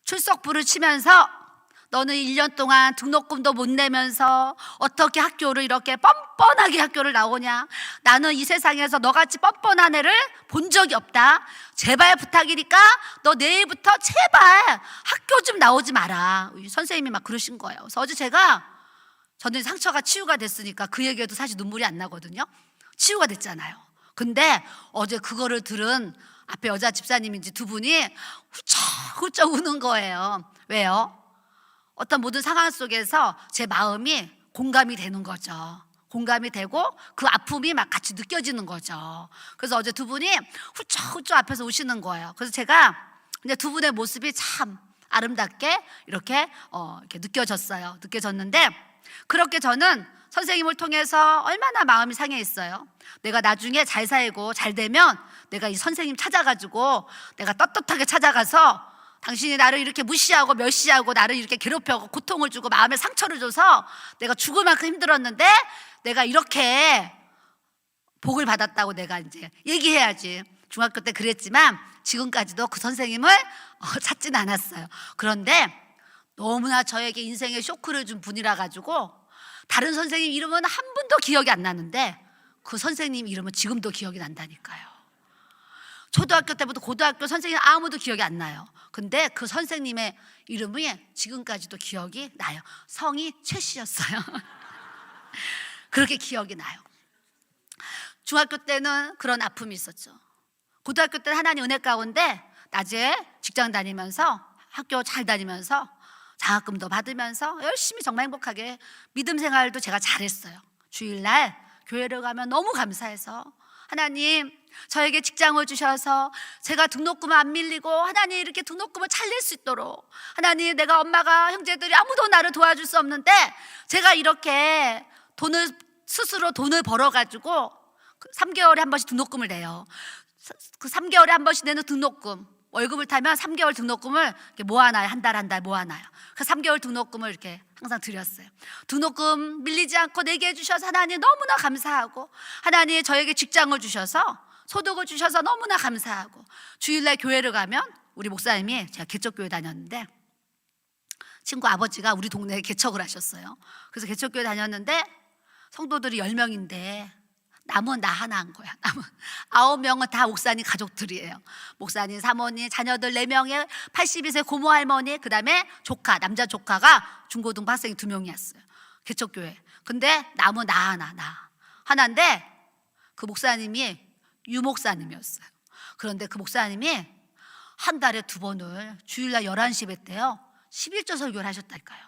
출석부를 치면서 너는 1년 동안 등록금도 못 내면서 어떻게 학교를 이렇게 뻔뻔하게 학교를 나오냐. 나는 이 세상에서 너같이 뻔뻔한 애를 본 적이 없다. 제발 부탁이니까 너 내일부터 제발 학교 좀 나오지 마라. 선생님이 막 그러신 거예요. 그래서 어제 저는 상처가 치유가 됐으니까 그 얘기해도 사실 눈물이 안 나거든요. 치유가 됐잖아요. 근데 어제 그거를 들은 앞에 여자 집사님인지 두 분이 훌쩍훌쩍 우는 거예요. 왜요? 어떤 모든 상황 속에서 제 마음이 공감이 되는 거죠. 공감이 되고 그 아픔이 막 같이 느껴지는 거죠. 그래서 어제 두 분이 훌쩍훌쩍 앞에서 우시는 거예요. 그래서 제가 이제 두 분의 모습이 참 아름답게 이렇게 느껴졌어요. 느껴졌는데 그렇게 저는 선생님을 통해서 얼마나 마음이 상해 있어요. 내가 나중에 잘 살고 잘 되면 내가 이 선생님 찾아가지고 내가 떳떳하게 찾아가서 당신이 나를 이렇게 무시하고 멸시하고 나를 이렇게 괴롭혀고 고통을 주고 마음에 상처를 줘서 내가 죽을 만큼 힘들었는데 내가 이렇게 복을 받았다고 내가 이제 얘기해야지. 중학교 때 그랬지만 지금까지도 그 선생님을 찾진 않았어요. 그런데 너무나 저에게 인생의 쇼크를 준 분이라 가지고 다른 선생님 이름은 한 분도 기억이 안 나는데 그 선생님 이름은 지금도 기억이 난다니까요. 초등학교 때부터 고등학교 선생님 아무도 기억이 안 나요. 근데 그 선생님의 이름이 지금까지도 기억이 나요. 성이 최 씨였어요. 그렇게 기억이 나요. 중학교 때는 그런 아픔이 있었죠. 고등학교 때는 하나님 은혜 가운데 낮에 직장 다니면서 학교 잘 다니면서 장학금도 받으면서 열심히 정말 행복하게 믿음 생활도 제가 잘했어요. 주일날 교회를 가면 너무 감사해서 하나님 저에게 직장을 주셔서 제가 등록금을 안 밀리고 하나님 이렇게 등록금을 잘 낼 수 있도록 하나님 내가 엄마가 형제들이 아무도 나를 도와줄 수 없는데 제가 이렇게 스스로 돈을 벌어가지고 3개월에 한 번씩 등록금을 내요. 그 3개월에 한 번씩 내는 등록금 월급을 타면 3개월 등록금을 이렇게 모아놔요. 한 달 모아놔요. 그 3개월 등록금을 이렇게 항상 드렸어요. 등록금 밀리지 않고 내게 해주셔서 하나님 너무나 감사하고 하나님 저에게 직장을 주셔서 소득을 주셔서 너무나 감사하고 주일날 교회를 가면 우리 목사님이 제가 개척교회 다녔는데 친구 아버지가 우리 동네에 개척을 하셨어요. 그래서 개척교회 다녔는데 성도들이 10명인데 남은 나 하나 한 거야. 남은 9명은 다 목사님 가족들이에요. 목사님, 사모님, 자녀들 4명에 82세 고모 할머니, 그 다음에 조카, 남자 조카가 중고등부 학생이 2명이었어요. 개척교회. 근데 남은 나 하나인데 그 목사님이 유목사님이었어요. 그런데 그 목사님이 한 달에 2번을 주일날 11시 뵀대요. 11조 설교를 하셨다니까요.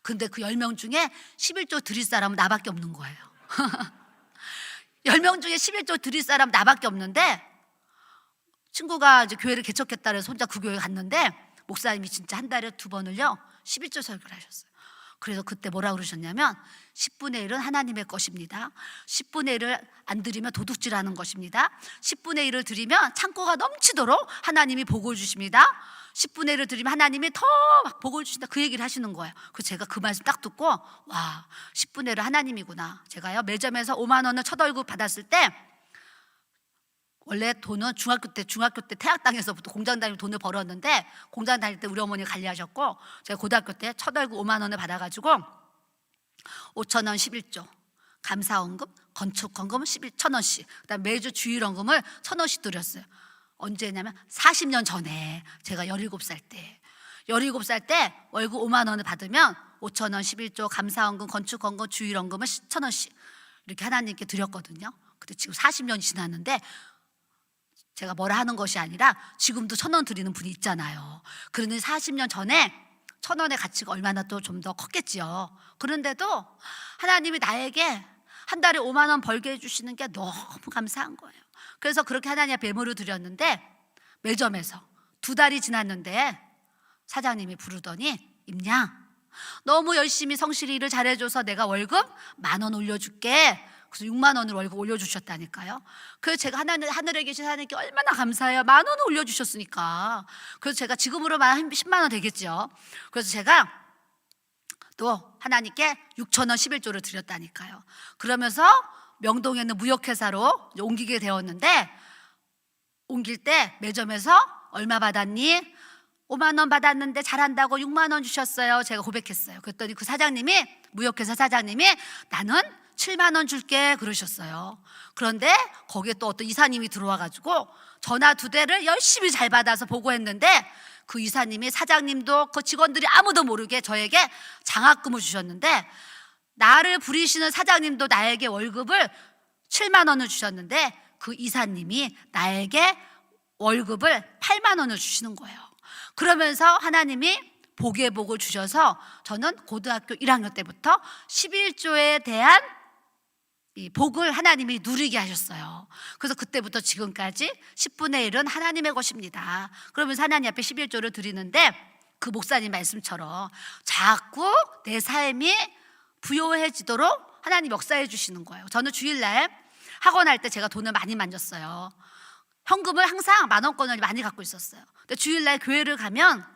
근데 그 10명 중에 11조 드릴 사람은 나밖에 없는 거예요. 10명 중에 11조 드릴 사람 나밖에 없는데 친구가 이제 교회를 개척했다 그래서 혼자 그 교회 갔는데 목사님이 진짜 한 달에 2번을요 11조 설교를 하셨어요. 그래서 그때 뭐라 그러셨냐면 10분의 1은 하나님의 것입니다. 10분의 1을 안 드리면 도둑질하는 것입니다. 10분의 1을 드리면 창고가 넘치도록 하나님이 복을 주십니다. 10분의 1을 드리면 하나님이 더 막 복을 주신다. 그 얘기를 하시는 거예요. 그래서 제가 그 말씀 딱 듣고 와 10분의 1은 하나님이구나. 제가요 매점에서 5만 원을 첫 월급 받았을 때 원래 돈은 중학교 때 태학당에서부터 공장 다니며 돈을 벌었는데 공장 다닐 때 우리 어머니가 관리하셨고 제가 고등학교 때 첫 월급 5만 원을 받아가지고 5천 원 11조 감사원금, 건축헌금 1,000원씩 그다음 매주 주일헌금을 1,000원씩 드렸어요. 언제 했냐면 40년 전에 제가 17살 때 월급 5만 원을 받으면 5천 원 11조 감사원금, 건축헌금, 주일헌금을 1,000원씩 이렇게 하나님께 드렸거든요. 근데 지금 40년이 지났는데 제가 뭐라 하는 것이 아니라 지금도 1,000원 드리는 분이 있잖아요. 그런데 40년 전에 1,000원의 가치가 얼마나 또 좀 더 컸겠지요. 그런데도 하나님이 나에게 한 달에 5만 원 벌게 해주시는 게 너무 감사한 거예요. 그래서 그렇게 하나님 앞에 예물을 드렸는데 매점에서 2달이 지났는데 사장님이 부르더니 임양 너무 열심히 성실히 일을 잘해줘서 내가 월급 10,000원 올려줄게. 그래서 6만 원을 월급 올려주셨다니까요. 그래서 제가 하늘에 계신 하나님께 얼마나 감사해요. 10,000원을 올려주셨으니까. 그래서 제가 지금으로만 한 10만 원 되겠죠. 그래서 제가 또 하나님께 6,000원 11조를 드렸다니까요. 그러면서 명동에 있는 무역회사로 옮기게 되었는데, 옮길 때 매점에서 얼마 받았니? 5만 원 받았는데 잘한다고 6만 원 주셨어요. 제가 고백했어요. 그랬더니 그 사장님이, 무역회사 사장님이 나는 7만 원 줄게 그러셨어요. 그런데 거기에 또 어떤 이사님이 들어와가지고 전화 2대를 열심히 잘 받아서 보고했는데, 그 이사님이, 사장님도 그 직원들이 아무도 모르게 저에게 장학금을 주셨는데, 나를 부리시는 사장님도 나에게 월급을 7만 원을 주셨는데, 그 이사님이 나에게 월급을 8만 원을 주시는 거예요. 그러면서 하나님이 복의 복을 주셔서 저는 고등학교 1학년 때부터 11조에 대한 이 복을 하나님이 누리게 하셨어요. 그래서 그때부터 지금까지 10분의 1은 하나님의 것입니다. 그러면서 하나님 앞에 11조를 드리는데, 그 목사님 말씀처럼 자꾸 내 삶이 부요해지도록 하나님 역사해 주시는 거예요. 저는 주일날 학원 할 때 제가 돈을 많이 만졌어요. 현금을 항상 10,000원권을 많이 갖고 있었어요. 근데 주일날 교회를 가면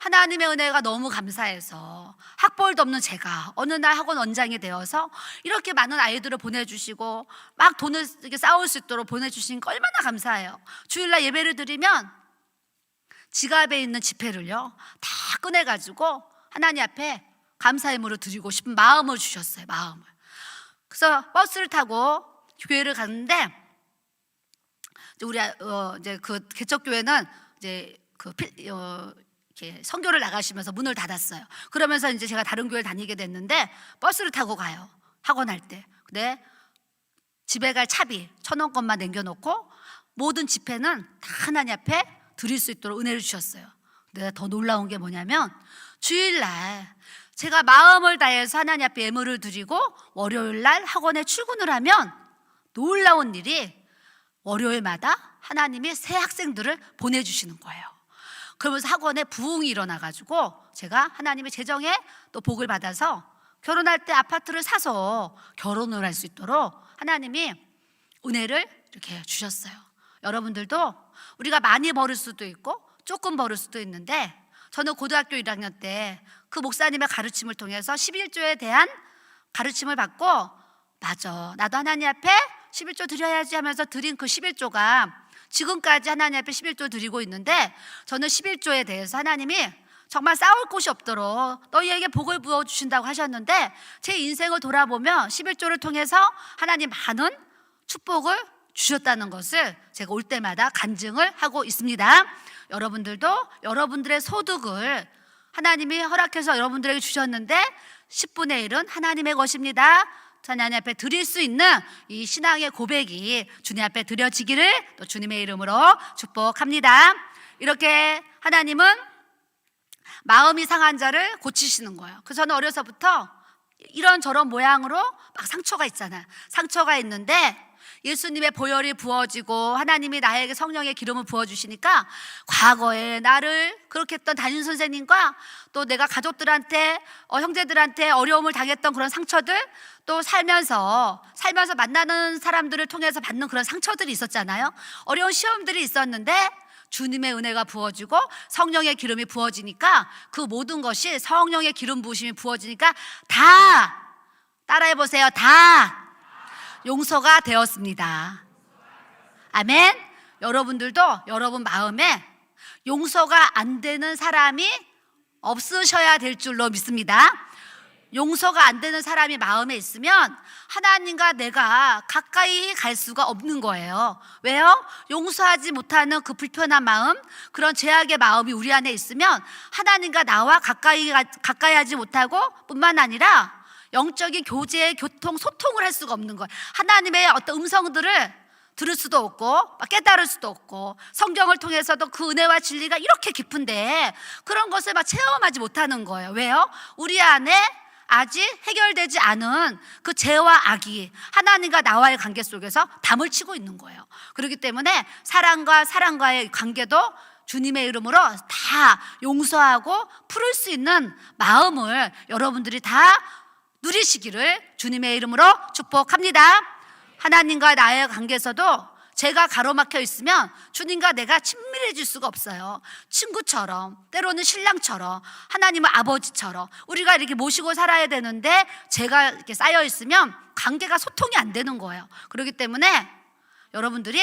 하나님의 은혜가 너무 감사해서 학벌도 없는 제가 어느 날 학원 원장이 되어서 이렇게 많은 아이들을 보내주시고 막 돈을 이렇게 쌓을 수 있도록 보내주신 거 얼마나 감사해요. 주일날 예배를 드리면 지갑에 있는 지폐를요 다 꺼내가지고 하나님 앞에 감사의 물을 드리고 싶은 마음을 주셨어요. 마음을. 그래서 버스를 타고 교회를 갔는데, 우리 이제 그 개척교회는 이제 이렇게 선교를 나가시면서 문을 닫았어요. 그러면서 이제 제가 다른 교회를 다니게 됐는데, 버스를 타고 가요. 학원 할 때. 근데 집에 갈 차비 1,000원권만 남겨놓고 모든 지폐는 다 하나님 앞에 드릴 수 있도록 은혜를 주셨어요. 근데 더 놀라운 게 뭐냐면, 주일날 제가 마음을 다해서 하나님 앞에 예물을 드리고 월요일날 학원에 출근을 하면 놀라운 일이, 월요일마다 하나님이 새 학생들을 보내주시는 거예요. 그러면서 학원에 부흥이 일어나가지고 제가 하나님의 재정에 또 복을 받아서 결혼할 때 아파트를 사서 결혼을 할 수 있도록 하나님이 은혜를 이렇게 주셨어요. 여러분들도 우리가 많이 벌을 수도 있고 조금 벌을 수도 있는데, 저는 고등학교 1학년 때 그 목사님의 가르침을 통해서 11조에 대한 가르침을 받고, 맞아, 나도 하나님 앞에 11조 드려야지 하면서 드린 그 11조가 지금까지 하나님 앞에 11조 드리고 있는데, 저는 11조에 대해서 하나님이 정말 싸울 곳이 없도록 너희에게 복을 부어주신다고 하셨는데, 제 인생을 돌아보면 11조를 통해서 하나님 많은 축복을 주셨다는 것을 제가 올 때마다 간증을 하고 있습니다. 여러분들도 여러분들의 소득을 하나님이 허락해서 여러분들에게 주셨는데 10분의 1은 하나님의 것입니다. 하나님 앞에 드릴 수 있는 이 신앙의 고백이 주님 앞에 드려지기를 또 주님의 이름으로 축복합니다. 이렇게 하나님은 마음이 상한 자를 고치시는 거예요. 그래서 저는 어려서부터 이런저런 모양으로 막 상처가 있잖아요. 상처가 있는데 예수님의 보혈이 부어지고 하나님이 나에게 성령의 기름을 부어주시니까, 과거에 나를 그렇게 했던 담임 선생님과 또 내가 가족들한테 형제들한테 어려움을 당했던 그런 상처들, 또 살면서 만나는 사람들을 통해서 받는 그런 상처들이 있었잖아요. 어려운 시험들이 있었는데 주님의 은혜가 부어지고 성령의 기름이 부어지니까, 그 모든 것이 성령의 기름 부으심이 부어지니까 다, 따라해보세요, 다 용서가 되었습니다. 아멘. 여러분들도 여러분 마음에 용서가 안 되는 사람이 없으셔야 될 줄로 믿습니다. 용서가 안 되는 사람이 마음에 있으면 하나님과 내가 가까이 갈 수가 없는 거예요. 왜요? 용서하지 못하는 그 불편한 마음, 그런 죄악의 마음이 우리 안에 있으면 하나님과 나와 가까이 하지 못하고, 뿐만 아니라 영적인 교제, 교통, 소통을 할 수가 없는 거예요. 하나님의 어떤 음성들을 들을 수도 없고 깨달을 수도 없고, 성경을 통해서도 그 은혜와 진리가 이렇게 깊은데 그런 것을 체험하지 못하는 거예요. 왜요? 우리 안에 아직 해결되지 않은 그 죄와 악이 하나님과 나와의 관계 속에서 담을 치고 있는 거예요. 그렇기 때문에 사랑과의 관계도 주님의 이름으로 다 용서하고 풀을 수 있는 마음을 여러분들이 다 누리시기를 주님의 이름으로 축복합니다. 하나님과 나의 관계에서도 제가 가로막혀 있으면 주님과 내가 친밀해질 수가 없어요. 친구처럼, 때로는 신랑처럼, 하나님은 아버지처럼 우리가 이렇게 모시고 살아야 되는데 제가 이렇게 쌓여 있으면 관계가 소통이 안 되는 거예요. 그렇기 때문에 여러분들이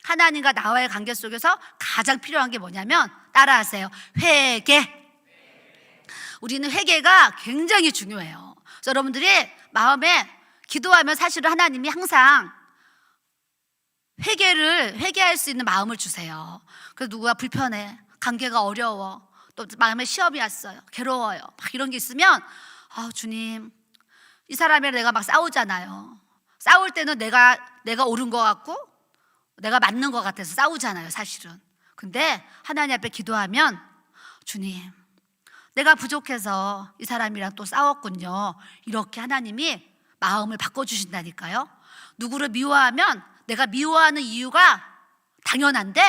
하나님과 나와의 관계 속에서 가장 필요한 게 뭐냐면 따라하세요. 회개. 우리는 회개가 굉장히 중요해요. 그래서 여러분들이 마음에 기도하면 사실은 하나님이 항상 회개할 수 있는 마음을 주세요. 그래서 누구가 불편해, 관계가 어려워, 또 마음에 시험이 왔어요, 괴로워요, 막 이런 게 있으면 주님, 이 사람이랑 내가 막 싸우잖아요. 싸울 때는 내가 옳은 것 같고 내가 맞는 것 같아서 싸우잖아요, 사실은. 근데 하나님 앞에 기도하면 주님, 내가 부족해서 이 사람이랑 또 싸웠군요. 이렇게 하나님이 마음을 바꿔주신다니까요. 누구를 미워하면 내가 미워하는 이유가 당연한데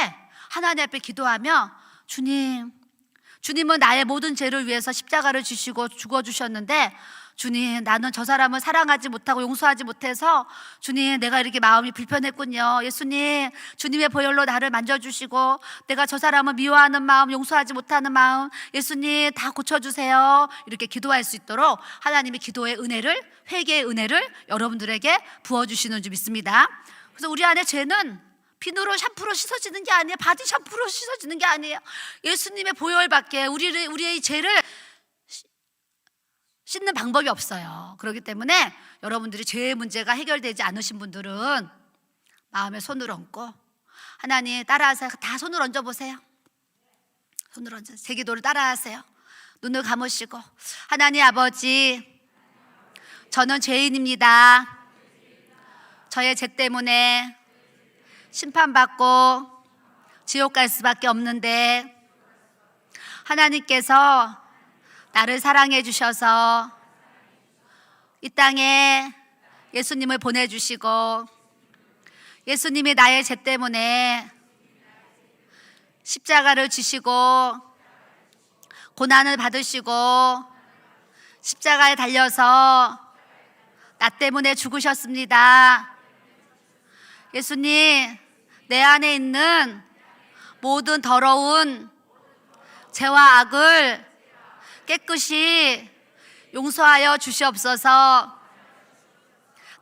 하나님 앞에 기도하면 주님은 나의 모든 죄를 위해서 십자가를 지시고 죽어주셨는데 주님, 나는 저 사람을 사랑하지 못하고 용서하지 못해서 주님, 내가 이렇게 마음이 불편했군요. 예수님, 주님의 보혈로 나를 만져주시고 내가 저 사람을 미워하는 마음, 용서하지 못하는 마음 예수님 다 고쳐주세요. 이렇게 기도할 수 있도록 하나님이 기도의 은혜를, 회개의 은혜를 여러분들에게 부어주시는 줄 믿습니다. 그래서 우리 안에 죄는 비누로 샴푸로 씻어지는 게 아니에요. 바디 샴푸로 씻어지는 게 아니에요. 예수님의 보혈밖에 우리의 죄를 씻는 방법이 없어요. 그렇기 때문에 여러분들이 죄의 문제가 해결되지 않으신 분들은 마음에 손을 얹고 하나님 따라하세요. 다 손을 얹어보세요. 손을 얹어 제 기도를 따라하세요. 눈을 감으시고 하나님 아버지, 저는 죄인입니다. 저의 죄 때문에 심판받고 지옥 갈 수밖에 없는데 하나님께서 나를 사랑해 주셔서 이 땅에 예수님을 보내주시고 예수님이 나의 죄 때문에 십자가를 지시고 고난을 받으시고 십자가에 달려서 나 때문에 죽으셨습니다. 예수님, 내 안에 있는 모든 더러운 죄와 악을 깨끗이 용서하여 주시옵소서.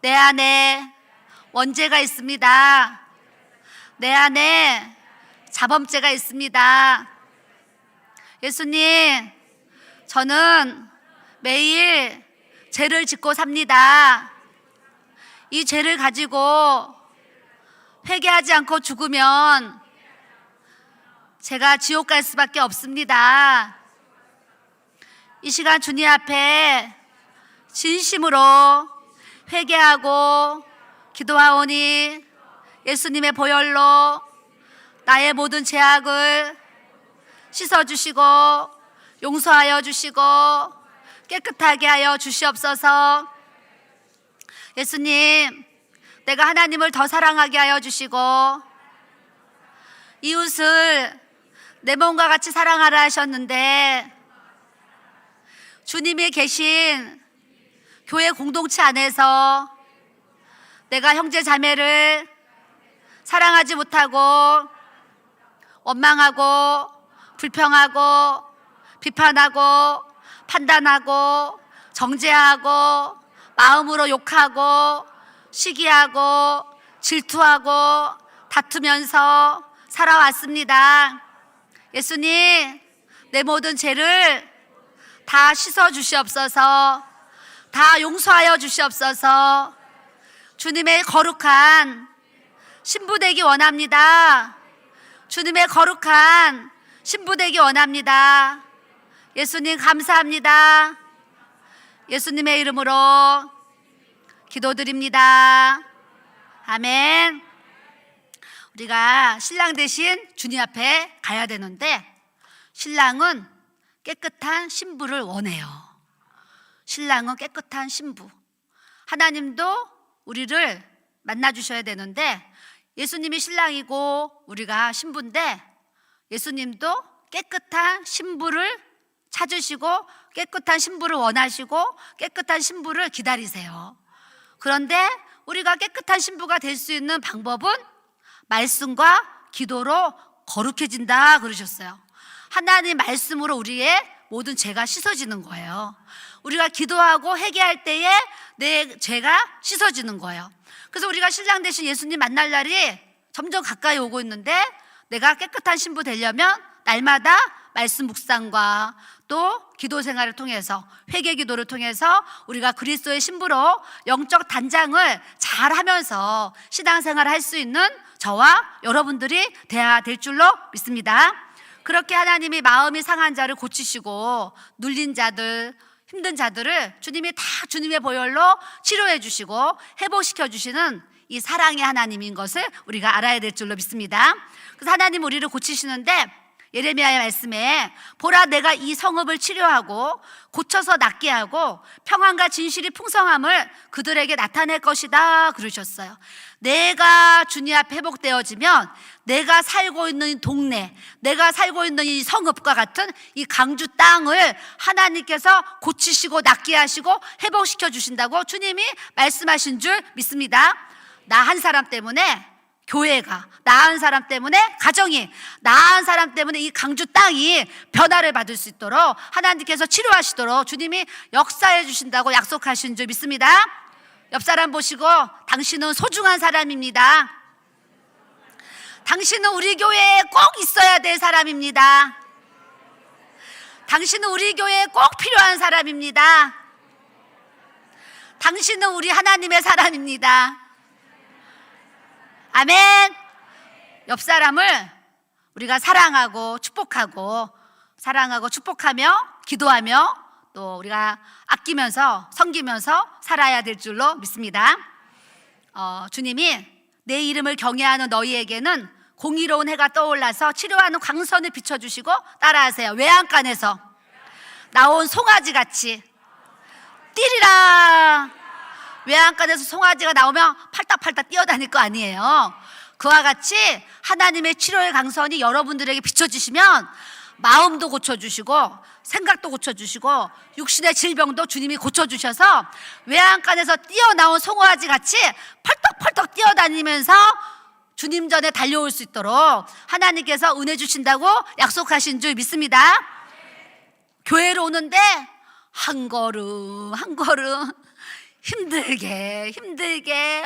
내 안에 원죄가 있습니다. 내 안에 자범죄가 있습니다. 예수님, 저는 매일 죄를 짓고 삽니다. 이 죄를 가지고 회개하지 않고 죽으면 제가 지옥 갈 수밖에 없습니다. 이 시간 주님 앞에 진심으로 회개하고 기도하오니 예수님의 보혈로 나의 모든 죄악을 씻어주시고 용서하여 주시고 깨끗하게 하여 주시옵소서. 예수님, 내가 하나님을 더 사랑하게 하여 주시고 이웃을 내 몸과 같이 사랑하라 하셨는데 주님이 계신 교회 공동체 안에서 내가 형제 자매를 사랑하지 못하고 원망하고 불평하고 비판하고 판단하고 정죄하고 마음으로 욕하고 시기하고 질투하고 다투면서 살아왔습니다. 예수님, 내 모든 죄를 다 씻어 주시옵소서. 다 용서하여 주시옵소서. 주님의 거룩한 신부 되기 원합니다. 주님의 거룩한 신부 되기 원합니다. 예수님 감사합니다. 예수님의 이름으로 기도드립니다. 아멘. 우리가 신랑 대신 주님 앞에 가야 되는데 신랑은 깨끗한 신부를 원해요. 신랑은 깨끗한 신부. 하나님도 우리를 만나주셔야 되는데 예수님이 신랑이고 우리가 신부인데 예수님도 깨끗한 신부를 찾으시고 깨끗한 신부를 원하시고 깨끗한 신부를 기다리세요. 그런데 우리가 깨끗한 신부가 될 수 있는 방법은 말씀과 기도로 거룩해진다 그러셨어요. 하나님 말씀으로 우리의 모든 죄가 씻어지는 거예요. 우리가 기도하고 회개할 때에 내 죄가 씻어지는 거예요. 그래서 우리가 신랑 되신 예수님 만날 날이 점점 가까이 오고 있는데, 내가 깨끗한 신부 되려면 날마다 말씀 묵상과 또 기도 생활을 통해서, 회개 기도를 통해서 우리가 그리스도의 신부로 영적 단장을 잘 하면서 신앙생활을 할 수 있는 저와 여러분들이 돼야 될 줄로 믿습니다. 그렇게 하나님이 마음이 상한 자를 고치시고 눌린 자들, 힘든 자들을 주님이 다 주님의 보혈로 치료해 주시고 회복시켜 주시는 이 사랑의 하나님인 것을 우리가 알아야 될 줄로 믿습니다. 그래서 하나님 우리를 고치시는데, 예레미야의 말씀에 보라 내가 이 성읍을 치료하고 고쳐서 낫게 하고 평안과 진실이 풍성함을 그들에게 나타낼 것이다 그러셨어요. 내가 주님 앞에 회복되어지면 내가 살고 있는 이 동네, 내가 살고 있는 이 성읍과 같은 이 강주 땅을 하나님께서 고치시고 낫게 하시고 회복시켜 주신다고 주님이 말씀하신 줄 믿습니다. 나 한 사람 때문에 교회가, 나 한 사람 때문에 가정이, 나 한 사람 때문에 이 강주 땅이 변화를 받을 수 있도록 하나님께서 치료하시도록 주님이 역사해 주신다고 약속하신 줄 믿습니다. 옆 사람 보시고, 당신은 소중한 사람입니다. 당신은 우리 교회에 꼭 있어야 될 사람입니다. 당신은 우리 교회에 꼭 필요한 사람입니다. 당신은 우리 하나님의 사람입니다. 아멘. 옆 사람을 우리가 사랑하고 축복하고 기도하며 또 우리가 아끼면서 섬기면서 살아야 될 줄로 믿습니다. 주님이 내 이름을 경외하는 너희에게는 공의로운 해가 떠올라서 치료하는 광선을 비춰주시고, 따라하세요. 외양간에서 나온 송아지같이 뛰리라. 외양간에서 송아지가 나오면 팔딱팔딱 뛰어다닐 거 아니에요. 그와 같이 하나님의 치료의 강선이 여러분들에게 비춰주시면 마음도 고쳐주시고 생각도 고쳐주시고 육신의 질병도 주님이 고쳐주셔서 외양간에서 뛰어나온 송아지 같이 펄떡펄떡 뛰어다니면서 주님 전에 달려올 수 있도록 하나님께서 은혜 주신다고 약속하신 줄 믿습니다. 교회로 오는데 한 걸음 한 걸음 힘들게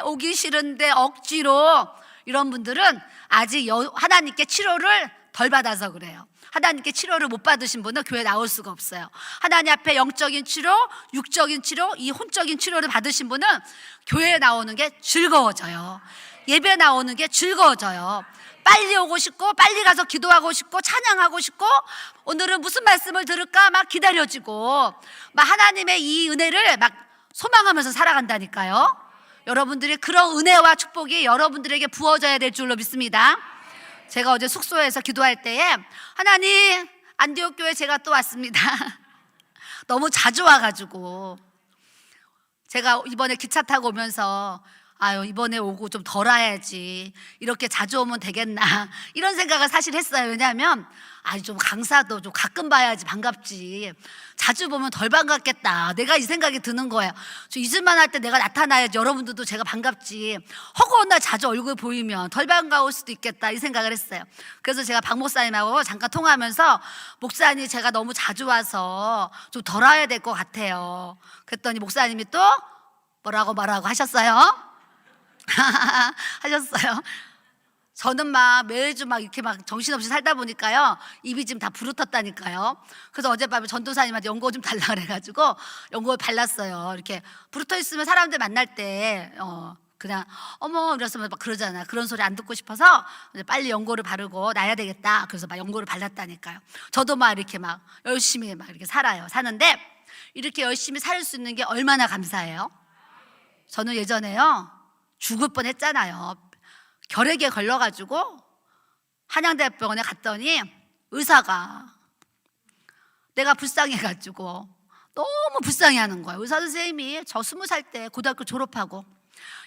오기 싫은데 억지로, 이런 분들은 아직 하나님께 치료를 덜 받아서 그래요. 하나님께 치료를 못 받으신 분은 교회 나올 수가 없어요. 하나님 앞에 영적인 치료, 육적인 치료, 이 혼적인 치료를 받으신 분은 교회에 나오는 게 즐거워져요. 예배 나오는 게 즐거워져요. 빨리 오고 싶고, 빨리 가서 기도하고 싶고, 찬양하고 싶고, 오늘은 무슨 말씀을 들을까 막 기다려지고, 막 하나님의 이 은혜를 막 소망하면서 살아간다니까요. 여러분들이 그런 은혜와 축복이 여러분들에게 부어져야 될 줄로 믿습니다. 제가 어제 숙소에서 기도할 때에, 하나님, 안디옥 교회 제가 또 왔습니다. 너무 자주 와가지고 제가 이번에 기차 타고 오면서 아유, 이번에 오고 좀 덜 와야지, 이렇게 자주 오면 되겠나, 이런 생각을 사실 했어요. 왜냐하면 좀 강사도 좀 가끔 봐야지 반갑지, 자주 보면 덜 반갑겠다, 내가 이 생각이 드는 거예요. 저 잊을만 할 때 내가 나타나야지 여러분들도 제가 반갑지, 허구한 날 자주 얼굴 보이면 덜 반가울 수도 있겠다, 이 생각을 했어요. 그래서 제가 박 목사님하고 잠깐 통화하면서, 목사님 제가 너무 자주 와서 좀 덜 와야 될 것 같아요. 그랬더니 목사님이 또 뭐라고 하셨어요? 하셨어요. 저는 막 매주 막 이렇게 막 정신없이 살다 보니까요, 입이 지금 다 부르텄다니까요. 그래서 어젯밤에 전도사님한테 연고 좀 달라 그래가지고 연고를 발랐어요. 이렇게 부르터 있으면 사람들 만날 때 그냥 어머 이랬으면 막 그러잖아. 그런 소리 안 듣고 싶어서 이제 빨리 연고를 바르고 나야 되겠다. 그래서 막 연고를 발랐다니까요. 저도 막 이렇게 막 열심히 막 이렇게 사는데, 이렇게 열심히 살 수 있는 게 얼마나 감사해요. 저는 예전에요, 죽을 뻔했잖아요. 결핵에 걸려가지고 한양대병원에 갔더니 의사가 내가 불쌍해가지고 너무 불쌍해하는 거예요. 의사 선생님이 저 20살 때 고등학교 졸업하고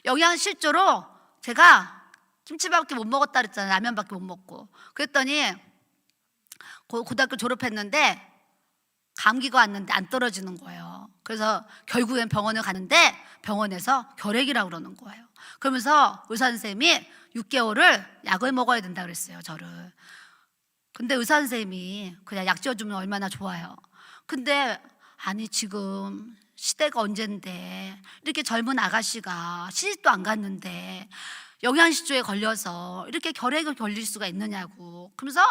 영양실조로 제가 김치밖에 못 먹었다 그랬잖아요. 라면밖에 못 먹고. 그랬더니 고등학교 졸업했는데 감기가 왔는데 안 떨어지는 거예요. 그래서 결국엔 병원을 가는데 병원에서 결핵이라고 그러는 거예요. 그러면서 의사 선생님이 6개월을 약을 먹어야 된다 그랬어요, 저를. 근데 의사 선생님이 그냥 약 지어주면 얼마나 좋아요. 근데 아니 지금 시대가 언젠데 이렇게 젊은 아가씨가 시집도 안 갔는데 영양실조에 걸려서 이렇게 결핵을 걸릴 수가 있느냐고. 그러면서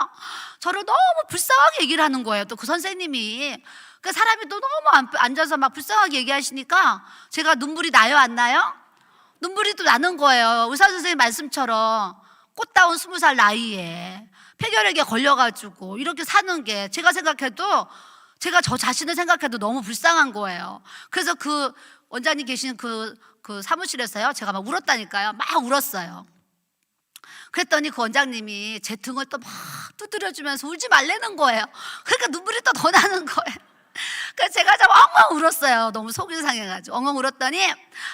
저를 너무 불쌍하게 얘기를 하는 거예요. 또 그 선생님이. 그 사람이 또 너무 앉아서 막 불쌍하게 얘기하시니까 제가 눈물이 나요, 안 나요? 눈물이 또 나는 거예요. 의사 선생님 말씀처럼 꽃다운 20살 나이에 폐결핵에 걸려가지고 이렇게 사는 게 제가 생각해도, 제가 저 자신을 생각해도 너무 불쌍한 거예요. 그래서 그 원장님 계신 그 사무실에서요, 제가 막 울었다니까요. 막 울었어요. 그랬더니 그 원장님이 제 등을 또 막 두드려주면서 울지 말라는 거예요. 그러니까 눈물이 또 더 나는 거예요. 그래서 제가 좀 엉엉 울었어요. 너무 속이 상해가지고 엉엉 울었더니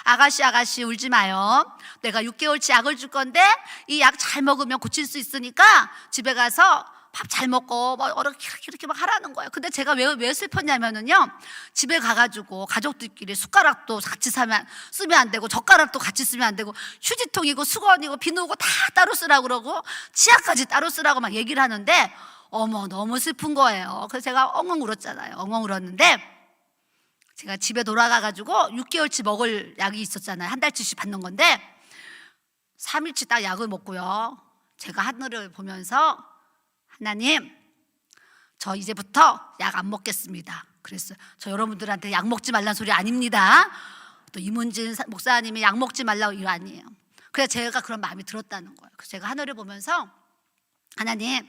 아가씨 울지 마요. 내가 6개월치 약을 줄 건데 이 약 잘 먹으면 고칠 수 있으니까 집에 가서 밥 잘 먹고 뭐 이렇게 막 하라는 거예요. 근데 제가 왜 슬펐냐면은요, 집에 가가지고 가족들끼리 숟가락도 같이 쓰면 안 되고 젓가락도 같이 쓰면 안 되고 휴지통이고 수건이고 비누고 다 따로 쓰라고 그러고 치약까지 따로 쓰라고 막 얘기를 하는데 어머 너무 슬픈 거예요. 그래서 제가 엉엉 울었잖아요. 엉엉 울었는데 제가 집에 돌아가가지고 6개월치 먹을 약이 있었잖아요. 한 달치씩 받는 건데 3일치 딱 약을 먹고요, 제가 하늘을 보면서 하나님, 저 이제부터 약 안 먹겠습니다. 그랬어요. 저 여러분들한테 약 먹지 말라는 소리 아닙니다. 또 이문진 목사님이 약 먹지 말라고 이거 아니에요. 그래서 제가 그런 마음이 들었다는 거예요. 그래서 제가 하늘을 보면서 하나님,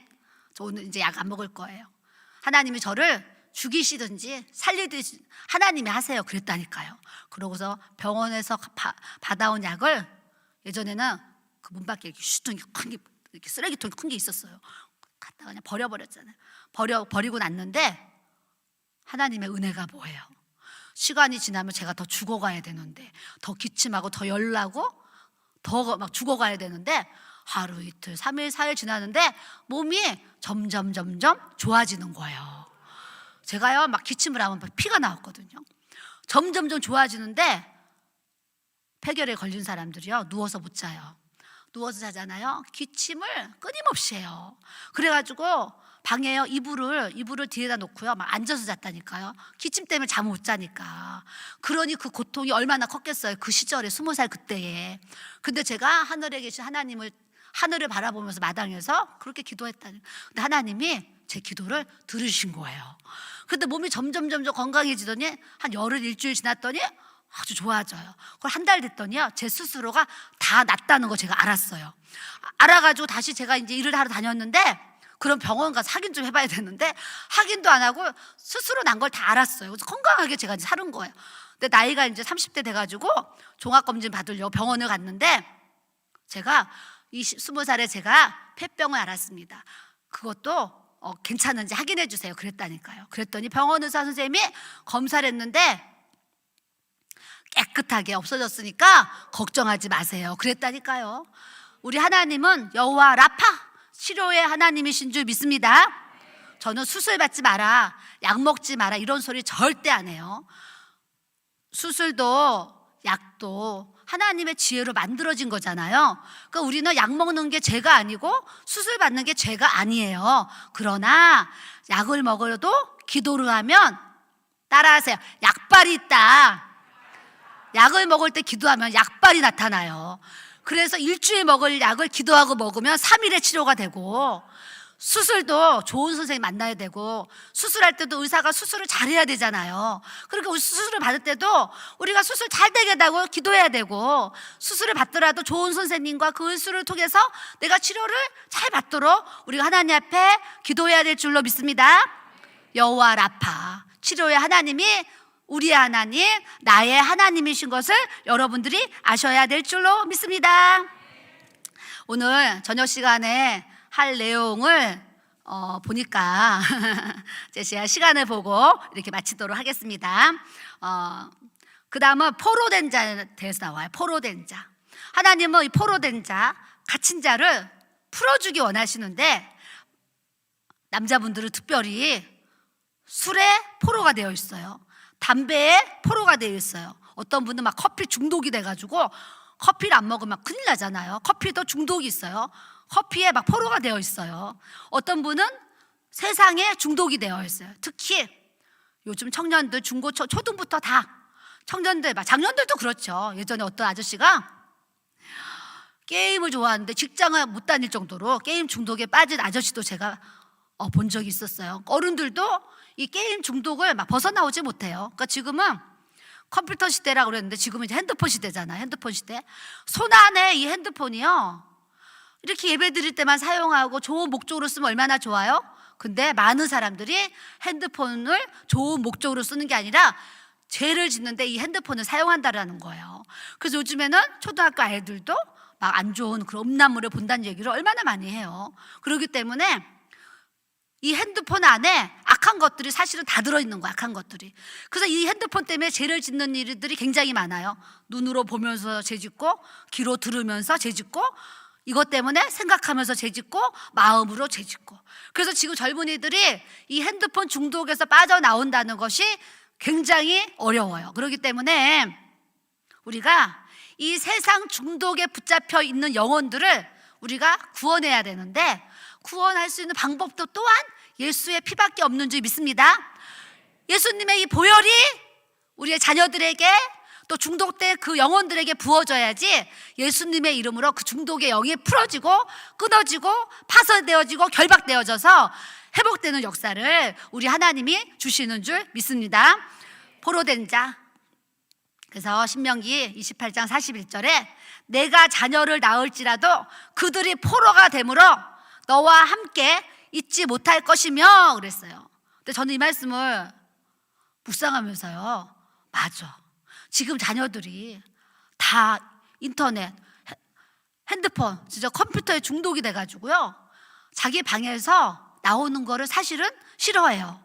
저 오늘 이제 약 안 먹을 거예요. 하나님이 저를 죽이시든지 살리든지 하나님이 하세요. 그랬다니까요. 그러고서 병원에서 받아온 약을, 예전에는 그 문 밖에 이렇게 슈통이 큰 게, 이렇게 쓰레기통이 큰 게 있었어요. 갖다 그냥 버려버렸잖아요. 버리고 났는데 하나님의 은혜가 뭐예요? 시간이 지나면 제가 더 죽어가야 되는데, 더 기침하고 더 열나고 더 막 죽어가야 되는데 하루 이틀 3일 4일 지나는데 몸이 점점 좋아지는 거예요. 제가요 막 기침을 하면 피가 나왔거든요. 점점 좋아지는데 폐결에 걸린 사람들이요 누워서 못 자요. 누워서 자잖아요. 기침을 끊임없이 해요. 그래가지고 방에요 이불을 뒤에다 놓고요 막 앉아서 잤다니까요. 기침 때문에 잠을 못 자니까. 그러니 그 고통이 얼마나 컸겠어요. 그 시절에 20살 그때에. 근데 제가 하늘에 계신 하늘을 바라보면서 마당에서 그렇게 기도했다니. 근데 하나님이 제 기도를 들으신 거예요. 근데 몸이 점점 건강해지더니 한 열흘 일주일 지났더니 아주 좋아져요. 그걸 한 달 됐더니요 제 스스로가 다 낫다는 거 제가 알았어요. 알아가지고 다시 제가 이제 일을 하러 다녔는데, 그럼 병원 가서 확인 좀 해봐야 되는데 확인도 안 하고 스스로 난 걸 다 알았어요. 그래서 건강하게 제가 이제 사는 거예요. 근데 나이가 이제 30대 돼가지고 종합검진 받으려고 병원을 갔는데 제가 20살에 제가 폐병을 앓았습니다. 그것도 괜찮은지 확인해 주세요 그랬다니까요. 그랬더니 병원 의사 선생님이 검사를 했는데 깨끗하게 없어졌으니까 걱정하지 마세요 그랬다니까요. 우리 하나님은 여호와 라파, 치료의 하나님이신 줄 믿습니다. 저는 수술 받지 마라, 약 먹지 마라 이런 소리 절대 안 해요. 수술도 약도 하나님의 지혜로 만들어진 거잖아요. 그러니까 우리는 약 먹는 게 죄가 아니고 수술 받는 게 죄가 아니에요. 그러나 약을 먹어도 기도를 하면, 따라하세요, 약발이 있다. 약을 먹을 때 기도하면 약발이 나타나요. 그래서 일주일 먹을 약을 기도하고 먹으면 3일의 치료가 되고, 수술도 좋은 선생님 만나야 되고, 수술할 때도 의사가 수술을 잘해야 되잖아요. 그러니까 우리 수술을 받을 때도 우리가 수술 잘 되게 하고 기도해야 되고, 수술을 받더라도 좋은 선생님과 그 수술을 통해서 내가 치료를 잘 받도록 우리가 하나님 앞에 기도해야 될 줄로 믿습니다. 여호와 라파, 치료의 하나님이 우리의 하나님, 나의 하나님이신 것을 여러분들이 아셔야 될 줄로 믿습니다. 오늘 저녁 시간에 할 내용을 보니까 제가 시간을 보고 이렇게 마치도록 하겠습니다. 그 다음은 포로된 자에 대해서 나와요. 포로된 자. 하나님은 이 포로된 자, 갇힌 자를 풀어주기 원하시는데 남자분들은 특별히 술에 포로가 되어 있어요. 담배에 포로가 되어 있어요. 어떤 분은 막 커피 중독이 돼가지고 커피를 안 먹으면 큰일 나잖아요. 커피도 중독이 있어요. 커피에 막 포로가 되어 있어요. 어떤 분은 세상에 중독이 되어 있어요. 특히 요즘 청년들 중고초 초등부터 다 청년들 막 작년들도 그렇죠. 예전에 어떤 아저씨가 게임을 좋아하는데 직장을 못 다닐 정도로 게임 중독에 빠진 아저씨도 제가 본 적이 있었어요. 어른들도 이 게임 중독을 막 벗어나오지 못해요. 그러니까 지금은 컴퓨터 시대라고 그랬는데 지금은 이제 핸드폰 시대잖아요. 핸드폰 시대. 손 안에 이 핸드폰이요, 이렇게 예배 드릴 때만 사용하고 좋은 목적으로 쓰면 얼마나 좋아요? 근데 많은 사람들이 핸드폰을 좋은 목적으로 쓰는 게 아니라 죄를 짓는데 이 핸드폰을 사용한다라는 거예요. 그래서 요즘에는 초등학교 아이들도 막 안 좋은 그런 음란물을 본다는 얘기를 얼마나 많이 해요. 그렇기 때문에 이 핸드폰 안에 악한 것들이 사실은 다 들어있는 거야, 악한 것들이. 그래서 이 핸드폰 때문에 죄를 짓는 일들이 굉장히 많아요. 눈으로 보면서 죄 짓고, 귀로 들으면서 죄 짓고, 이것 때문에 생각하면서 죄 짓고, 마음으로 죄 짓고. 그래서 지금 젊은이들이 이 핸드폰 중독에서 빠져나온다는 것이 굉장히 어려워요. 그렇기 때문에 우리가 이 세상 중독에 붙잡혀 있는 영혼들을 우리가 구원해야 되는데, 구원할 수 있는 방법도 또한 예수의 피밖에 없는 줄 믿습니다. 예수님의 이 보혈이 우리의 자녀들에게 또 중독된 그 영혼들에게 부어져야지 예수님의 이름으로 그 중독의 영이 풀어지고 끊어지고 파손되어지고 결박되어져서 회복되는 역사를 우리 하나님이 주시는 줄 믿습니다. 포로된 자. 그래서 신명기 28장 41절에 내가 자녀를 낳을지라도 그들이 포로가 되므로 너와 함께 있지 못할 것이며 그랬어요. 근데 저는 이 말씀을 묵상하면서요, 맞아. 지금 자녀들이 다 인터넷, 핸드폰, 진짜 컴퓨터에 중독이 돼가지고요, 자기 방에서 나오는 거를 사실은 싫어해요.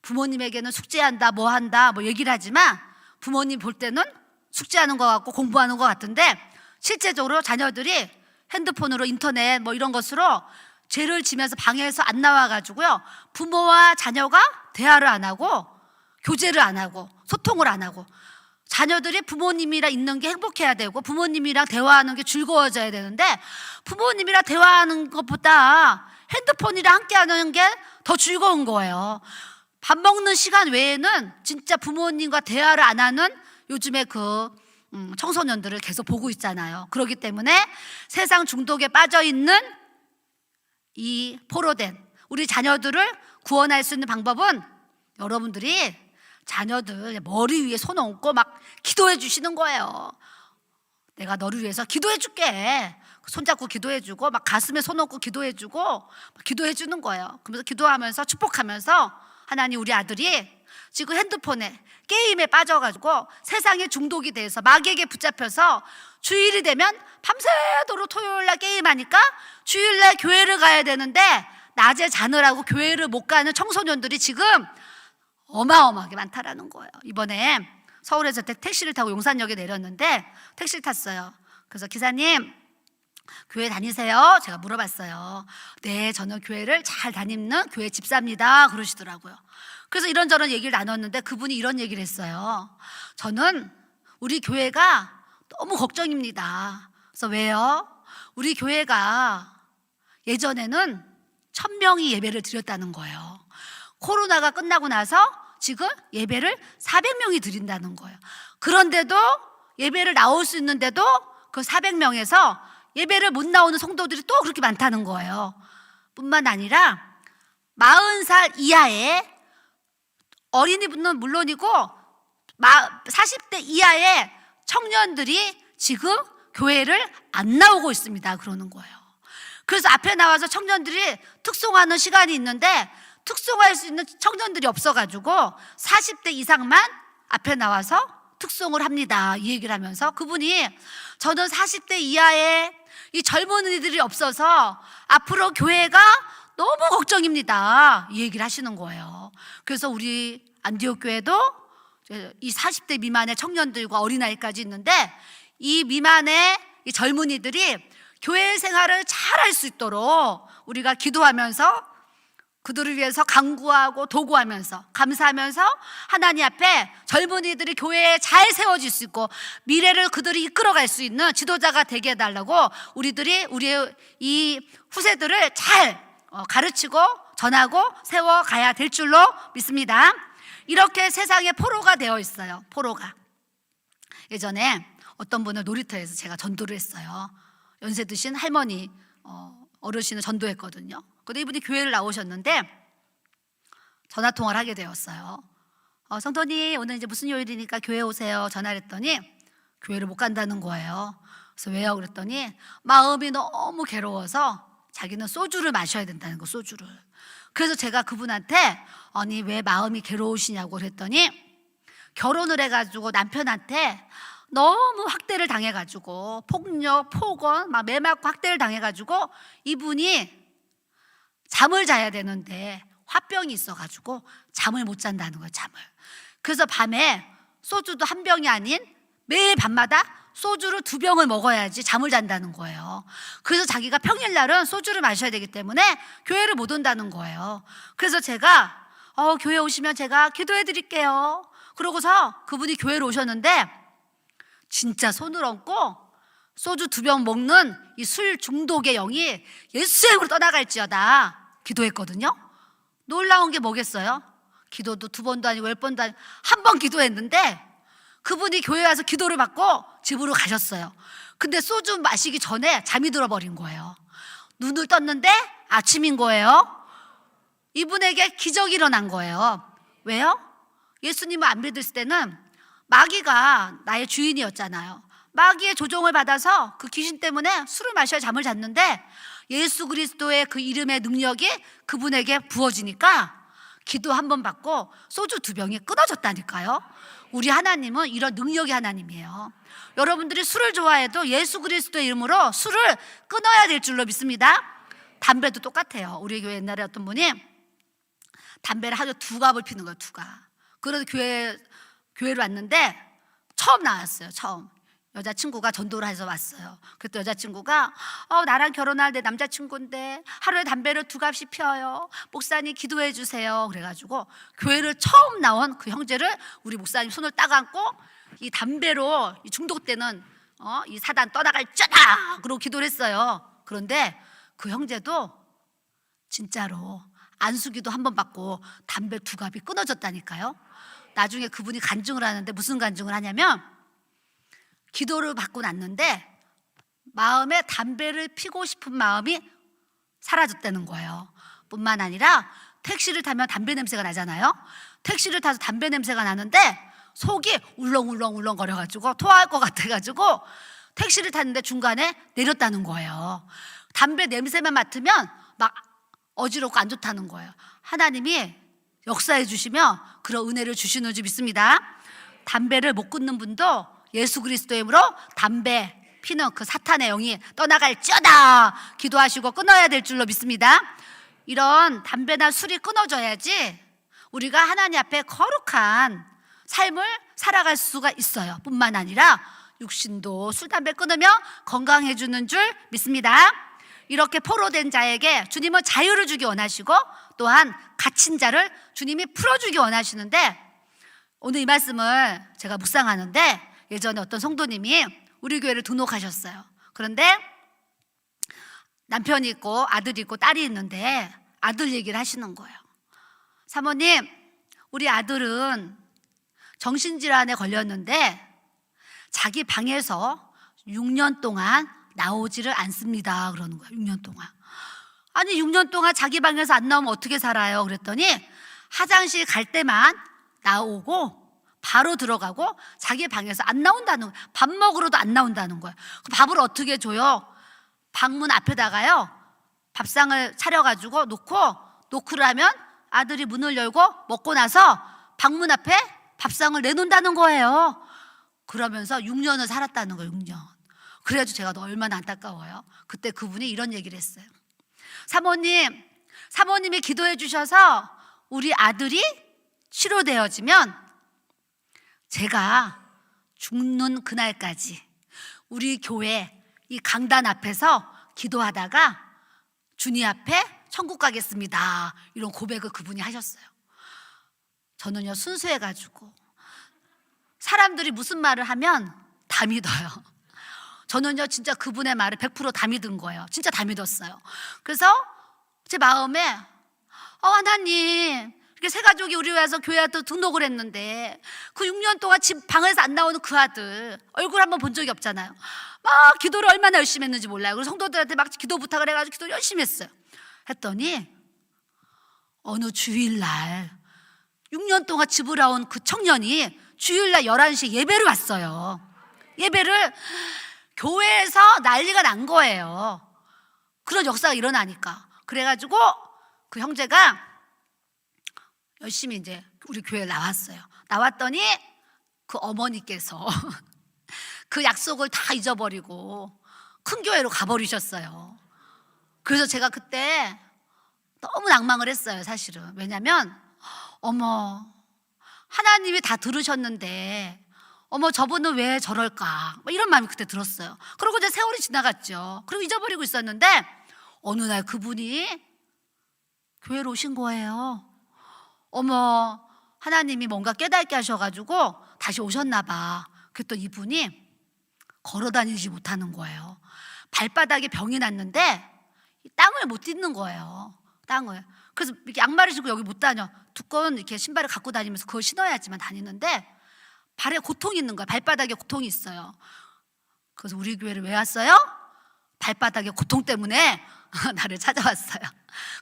부모님에게는 숙제한다, 뭐 한다, 뭐 얘기를 하지만 부모님 볼 때는 숙제하는 것 같고 공부하는 것 같은데 실제적으로 자녀들이 핸드폰으로 인터넷 뭐 이런 것으로 죄를 지면서 방에서 안 나와가지고요, 부모와 자녀가 대화를 안 하고 교제를 안 하고 소통을 안 하고, 자녀들이 부모님이랑 있는 게 행복해야 되고 부모님이랑 대화하는 게 즐거워져야 되는데 부모님이랑 대화하는 것보다 핸드폰이랑 함께하는 게 더 즐거운 거예요. 밥 먹는 시간 외에는 진짜 부모님과 대화를 안 하는 요즘에 그 청소년들을 계속 보고 있잖아요. 그렇기 때문에 세상 중독에 빠져 있는 이 포로된 우리 자녀들을 구원할 수 있는 방법은 여러분들이 자녀들 머리 위에 손 얹고 막 기도해 주시는 거예요. 내가 너를 위해서 기도해 줄게. 손잡고 기도해 주고 막 가슴에 손 얹고 기도해 주고 기도해 주는 거예요. 그러면서 기도하면서 축복하면서, 하나님, 우리 아들이 지금 핸드폰에 게임에 빠져가지고 세상에 중독이 돼서 마귀에게 붙잡혀서 주일이 되면 밤새도록 토요일날 게임하니까 주일날 교회를 가야 되는데 낮에 자느라고 교회를 못 가는 청소년들이 지금 어마어마하게 많다라는 거예요. 이번에 서울에서 택시를 타고 용산역에 내렸는데 택시를 탔어요. 그래서 기사님, 교회 다니세요? 제가 물어봤어요. 네, 저는 교회를 잘 다니는 교회 집사입니다. 그러시더라고요. 그래서 이런저런 얘기를 나눴는데 그분이 이런 얘기를 했어요. 저는 우리 교회가 너무 걱정입니다. 그래서 왜요? 우리 교회가 예전에는 1000명이 예배를 드렸다는 거예요. 코로나가 끝나고 나서 지금 예배를 400명이 드린다는 거예요. 그런데도 예배를 나올 수 있는데도 그 400명에서 예배를 못 나오는 성도들이 또 그렇게 많다는 거예요. 뿐만 아니라 40살 이하의 어린이분은 물론이고 40대 이하의 청년들이 지금 교회를 안 나오고 있습니다. 그러는 거예요. 그래서 앞에 나와서 청년들이 특송하는 시간이 있는데 특송할 수 있는 청년들이 없어가지고 40대 이상만 앞에 나와서 특송을 합니다. 이 얘기를 하면서 그분이, 저는 40대 이하의 이 젊은이들이 없어서 앞으로 교회가 너무 걱정입니다. 이 얘기를 하시는 거예요. 그래서 우리 안디옥 교회도 이 40대 미만의 청년들과 어린아이까지 있는데 이 미만의 이 젊은이들이 교회 생활을 잘 할 수 있도록 우리가 기도하면서 그들을 위해서 간구하고 도구하면서 감사하면서 하나님 앞에 젊은이들이 교회에 잘 세워질 수 있고 미래를 그들이 이끌어갈 수 있는 지도자가 되게 해달라고 우리들이 우리의 이 후세들을 잘 가르치고 전하고 세워가야 될 줄로 믿습니다. 이렇게 세상에 포로가 되어 있어요. 포로가. 예전에 어떤 분을 놀이터에서 제가 전도를 했어요. 연세 드신 할머니 어르신을 전도했거든요. 근데 이분이 교회를 나오셨는데 전화 통화를 하게 되었어요. 성도님 오늘 이제 무슨 요일이니까 교회 오세요. 전화를 했더니 교회를 못 간다는 거예요. 그래서 왜요? 그랬더니 마음이 너무 괴로워서 자기는 소주를 마셔야 된다는 거, 소주를. 그래서 제가 그분한테 아니 왜 마음이 괴로우시냐고 그랬더니 결혼을 해가지고 남편한테 너무 학대를 당해가지고 폭력, 폭언, 막 매 맞고 학대를 당해가지고 이분이 잠을 자야 되는데 화병이 있어가지고 잠을 못 잔다는 거예요. 잠을. 그래서 밤에 소주도 한 병이 아닌 매일 밤마다 소주를 2병을 먹어야지 잠을 잔다는 거예요. 그래서 자기가 평일날은 소주를 마셔야 되기 때문에 교회를 못 온다는 거예요. 그래서 제가 교회 오시면 제가 기도해 드릴게요. 그러고서 그분이 교회로 오셨는데 진짜 손을 얹고 소주 2병 먹는 이 술 중독의 영이 예수의 이름으로 떠나갈지어다 기도했거든요. 놀라운 게 뭐겠어요? 기도도 2번도 아니고 10번도 아니고 한 번 기도했는데 그분이 교회 와서 기도를 받고 집으로 가셨어요. 근데 소주 마시기 전에 잠이 들어버린 거예요. 눈을 떴는데 아침인 거예요. 이분에게 기적이 일어난 거예요. 왜요? 예수님을 안 믿을 때는 마귀가 나의 주인이었잖아요. 마귀의 조종을 받아서 그 귀신 때문에 술을 마셔야 잠을 잤는데 예수 그리스도의 그 이름의 능력이 그분에게 부어지니까 기도 한 번 받고 소주 2병이 끊어졌다니까요. 우리 하나님은 이런 능력의 하나님이에요. 여러분들이 술을 좋아해도 예수 그리스도의 이름으로 술을 끊어야 될 줄로 믿습니다. 담배도 똑같아요. 우리 교회 옛날에 어떤 분이 담배를 하루 2갑을 피는 거예요. 2갑. 그래서 교회로 왔는데 처음 나왔어요. 처음. 여자친구가 전도를 해서 왔어요. 그때 여자친구가 나랑 결혼할 내 남자친구인데 하루에 담배를 2갑씩 피워요. 목사님 기도해 주세요. 그래가지고 교회를 처음 나온 그 형제를 우리 목사님 손을 딱 안고 이 담배로 중독되는 이 사단 떠나갈쩌다 그러고 기도를 했어요. 그런데 그 형제도 진짜로 안수기도 한 번 받고 담배 2갑이 끊어졌다니까요. 나중에 그분이 간증을 하는데 무슨 간증을 하냐면 기도를 받고 났는데 마음에 담배를 피고 싶은 마음이 사라졌다는 거예요. 뿐만 아니라 택시를 타면 담배 냄새가 나잖아요. 택시를 타서 담배 냄새가 나는데 속이 울렁울렁 거려가지고 토할 것 같아가지고 택시를 탔는데 중간에 내렸다는 거예요. 담배 냄새만 맡으면 막 어지럽고 안 좋다는 거예요. 하나님이 역사해 주시며 그런 은혜를 주시는 줄 믿습니다. 담배를 못 끊는 분도 예수 그리스도의 이름으로 담배 피는 그 사탄의 영이 떠나갈지어다 기도하시고 끊어야 될 줄로 믿습니다. 이런 담배나 술이 끊어져야지 우리가 하나님 앞에 거룩한 삶을 살아갈 수가 있어요. 뿐만 아니라 육신도 술, 담배 끊으며 건강해주는 줄 믿습니다. 이렇게 포로된 자에게 주님은 자유를 주기 원하시고 또한 갇힌 자를 주님이 풀어주기 원하시는데 오늘 이 말씀을 제가 묵상하는데 예전에 어떤 성도님이 우리 교회를 등록하셨어요. 그런데 남편이 있고 아들이 있고 딸이 있는데 아들 얘기를 하시는 거예요. 사모님, 우리 아들은 정신질환에 걸렸는데 자기 방에서 6년 동안 나오지를 않습니다. 그러는 거예요. 6년 동안. 아니 6년 동안 자기 방에서 안 나오면 어떻게 살아요? 그랬더니 화장실 갈 때만 나오고 바로 들어가고 자기 방에서 안 나온다는 거예요. 밥 먹으러도 안 나온다는 거예요. 그 밥을 어떻게 줘요? 방문 앞에다가요 밥상을 차려가지고 놓고 노크를 하면 아들이 문을 열고 먹고 나서 방문 앞에 밥상을 내놓는다는 거예요. 그러면서 6년을 살았다는 거예요. 6년. 그래가지고 제가 얼마나 안타까워요. 그때 그분이 이런 얘기를 했어요. 사모님이 기도해 주셔서 우리 아들이 치료되어지면 제가 죽는 그날까지 우리 교회 이 강단 앞에서 기도하다가 주님 앞에 천국 가겠습니다. 이런 고백을 그분이 하셨어요. 저는요 순수해가지고 사람들이 무슨 말을 하면 다 믿어요. 저는요 진짜 그분의 말을 100% 다 믿은 거예요. 진짜 다 믿었어요. 그래서 제 마음에 하나님, 이렇게 세 가족이 우리 와서 교회에 또 등록을 했는데 그 6년 동안 집 방에서 안 나오는 그 아들 얼굴 한번 본 적이 없잖아요. 막 기도를 얼마나 열심히 했는지 몰라요. 그래서 성도들한테 막 기도 부탁을 해가지고 기도 열심히 했어요. 했더니 어느 주일날 6년 동안 집을 나온 그 청년이 주일날 11시에 예배를 왔어요. 예배를 교회에서 난리가 난 거예요. 그런 역사가 일어나니까. 그래가지고 그 형제가 열심히 이제 우리 교회에 나왔어요. 나왔더니 그 어머니께서 그 약속을 다 잊어버리고 큰 교회로 가버리셨어요. 그래서 제가 그때 너무 낭망을 했어요, 사실은. 왜냐면 어머, 하나님이 다 들으셨는데 어머 저분은 왜 저럴까, 이런 마음이 그때 들었어요. 그리고 이제 세월이 지나갔죠. 그리고 잊어버리고 있었는데 어느 날 그분이 교회로 오신 거예요. 어머, 하나님이 뭔가 깨닫게 하셔가지고 다시 오셨나 봐. 그랬더니 이분이 걸어 다니지 못하는 거예요. 발바닥에 병이 났는데 땅을 못 딛는 거예요. 땅을. 그래서 이렇게 양말을 신고 여기 못 다녀. 두꺼운 이렇게 신발을 갖고 다니면서 그걸 신어야지만 다니는데 발에 고통이 있는 거야. 발바닥에 고통이 있어요. 그래서 우리 교회를 왜 왔어요? 발바닥에 고통 때문에 나를 찾아왔어요.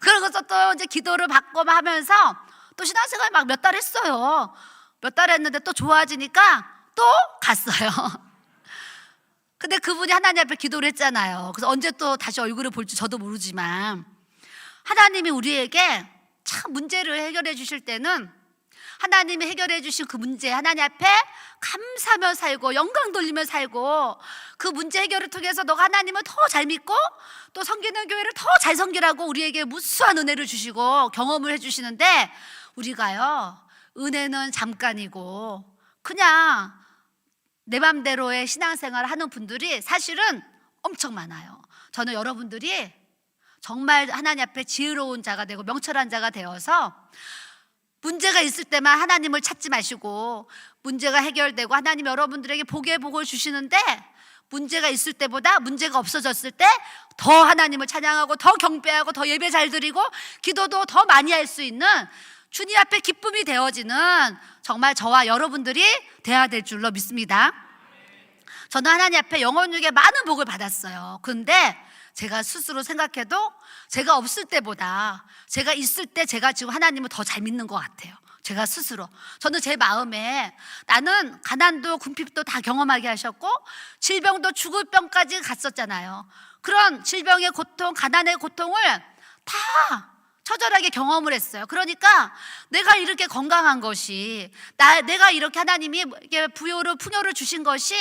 그러고서 또 이제 기도를 받고 하면서 또 신앙생활 막 몇 달 했어요. 몇 달 했는데 또 좋아지니까 또 갔어요. 근데 그분이 하나님 앞에 기도를 했잖아요. 그래서 언제 또 다시 얼굴을 볼지 저도 모르지만 하나님이 우리에게 참 문제를 해결해 주실 때는 하나님이 해결해 주신 그 문제 하나님 앞에 감사하며 살고 영광 돌리며 살고 그 문제 해결을 통해서 너가 하나님을 더 잘 믿고 또 섬기는 교회를 더 잘 섬기라고 우리에게 무수한 은혜를 주시고 경험을 해주시는데 우리가요 은혜는 잠깐이고 그냥 내 맘대로의 신앙생활을 하는 분들이 사실은 엄청 많아요. 저는 여러분들이 정말 하나님 앞에 지혜로운 자가 되고 명철한 자가 되어서 문제가 있을 때만 하나님을 찾지 마시고 문제가 해결되고 하나님 여러분들에게 복의 복을 주시는데 문제가 있을 때보다 문제가 없어졌을 때 더 하나님을 찬양하고 더 경배하고 더 예배 잘 드리고 기도도 더 많이 할 수 있는 주님 앞에 기쁨이 되어지는 정말 저와 여러분들이 돼야 될 줄로 믿습니다. 저는 하나님 앞에 영혼육에 많은 복을 받았어요. 그런데 제가 스스로 생각해도 제가 없을 때보다 제가 있을 때 제가 지금 하나님을 더 잘 믿는 것 같아요. 제가 스스로. 저는 제 마음에 나는 가난도 궁핍도 다 경험하게 하셨고 질병도 죽을 병까지 갔었잖아요. 그런 질병의 고통, 가난의 고통을 다 처절하게 경험을 했어요. 그러니까 내가 이렇게 건강한 것이 내가 이렇게 하나님이 부요를 풍요를 주신 것이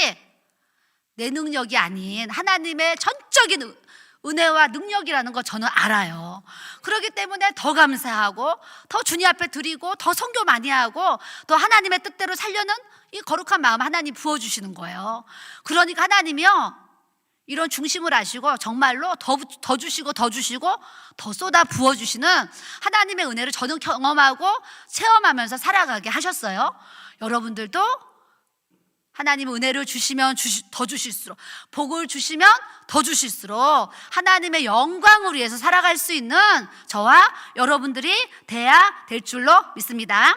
내 능력이 아닌 하나님의 전적인 은혜와 능력이라는 거 저는 알아요. 그렇기 때문에 더 감사하고 더 주님 앞에 드리고 더 선교 많이 하고 더 하나님의 뜻대로 살려는 이 거룩한 마음 하나님 부어주시는 거예요. 그러니까 하나님이요 이런 중심을 아시고 정말로 더 주시고 더 주시고 더 쏟아 부어주시는 하나님의 은혜를 저는 경험하고 체험하면서 살아가게 하셨어요. 여러분들도 하나님의 은혜를 주시면 더 주실수록 복을 주시면 더 주실수록 하나님의 영광을 위해서 살아갈 수 있는 저와 여러분들이 돼야 될 줄로 믿습니다.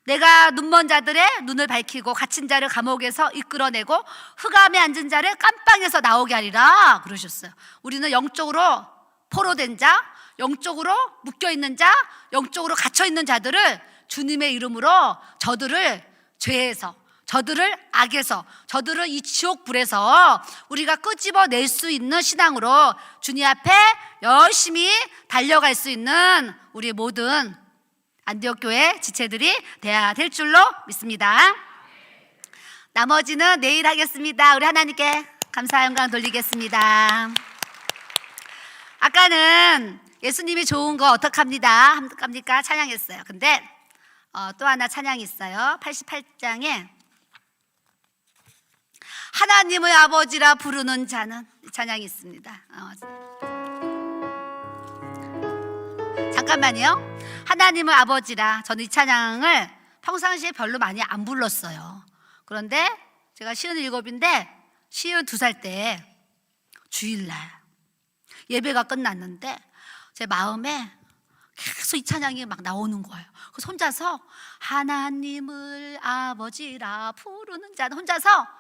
내가 눈먼 자들의 눈을 밝히고 갇힌 자를 감옥에서 이끌어내고 흑암에 앉은 자를 깜빵에서 나오게 하리라 그러셨어요. 우리는 영적으로 포로된 자, 영적으로 묶여있는 자, 영적으로 갇혀있는 자들을 주님의 이름으로 저들을 죄에서, 저들을 악에서, 저들을 이 지옥불에서 우리가 끄집어낼 수 있는 신앙으로 주님 앞에 열심히 달려갈 수 있는 우리 모든 안디옥 교회 지체들이 돼야 될 줄로 믿습니다. 나머지는 내일 하겠습니다. 우리 하나님께 감사 영광 돌리겠습니다. 아까는 예수님이 좋은 거 어떡합니까? 찬양했어요. 근데 또 하나 찬양이 있어요. 88장에 하나님의 아버지라 부르는 자는 찬양이 있습니다. 잠깐만요. 하나님을 아버지라. 저는 이 찬양을 평상시에 별로 많이 안 불렀어요. 그런데 제가 57인데 52살 때 주일날 예배가 끝났는데 제 마음에 계속 이 찬양이 막 나오는 거예요. 그래서 혼자서 하나님을 아버지라 부르는 자는 혼자서 막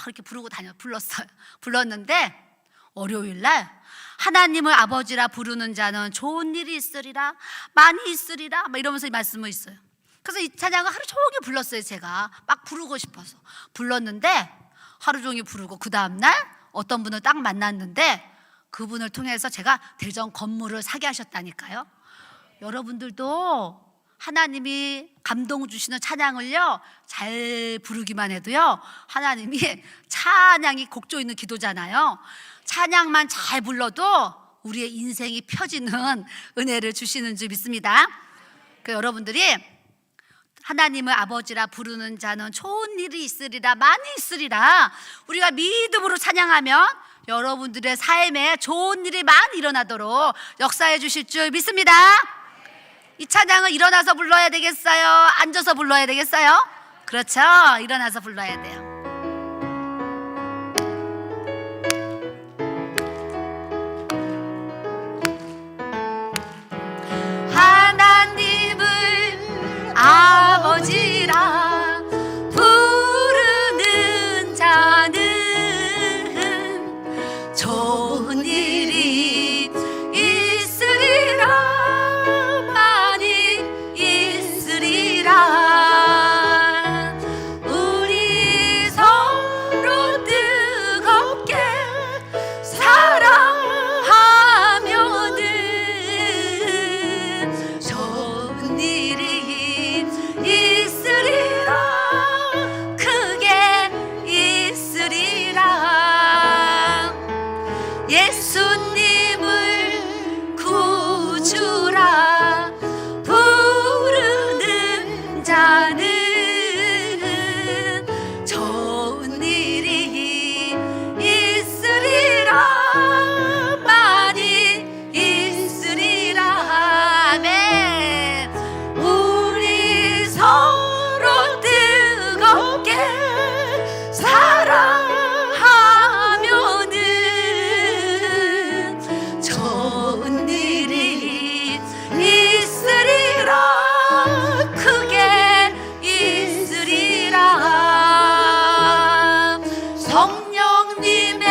이렇게 부르고 불렀어요. 불렀는데 월요일날 하나님을 아버지라 부르는 자는 좋은 일이 있으리라, 많이 있으리라, 막 이러면서 이 말씀을 있어요. 그래서 이 찬양을 하루 종일 불렀어요. 제가 막 부르고 싶어서 불렀는데 하루 종일 부르고 그 다음날 어떤 분을 딱 만났는데 그분을 통해서 제가 대전 건물을 사게 하셨다니까요. 여러분들도 하나님이 감동 주시는 찬양을요 잘 부르기만 해도요 하나님이 찬양이 곡조 있는 기도잖아요. 찬양만 잘 불러도 우리의 인생이 펴지는 은혜를 주시는 줄 믿습니다. 그 여러분들이 하나님을 아버지라 부르는 자는 좋은 일이 있으리라, 많이 있으리라. 우리가 믿음으로 찬양하면 여러분들의 삶에 좋은 일이 많이 일어나도록 역사해 주실 줄 믿습니다. 이 찬양을 일어나서 불러야 되겠어요? 앉아서 불러야 되겠어요? 그렇죠. 일어나서 불러야 돼요. 하나님을 아버지라 부르는 자는 좋은 일이 있으리라, 우리 서로 뜨겁게 사랑하면은 좋은 일이 있으리라, 크게 있으리라. 예수님을 구주라 부르는 자는 좋은 일이 있으리라, 많이 있으리라. 아멘. 우리 서로 뜨겁게 사랑하면은 좋은 일이 있으리라, 크게 있으리라. 성령님의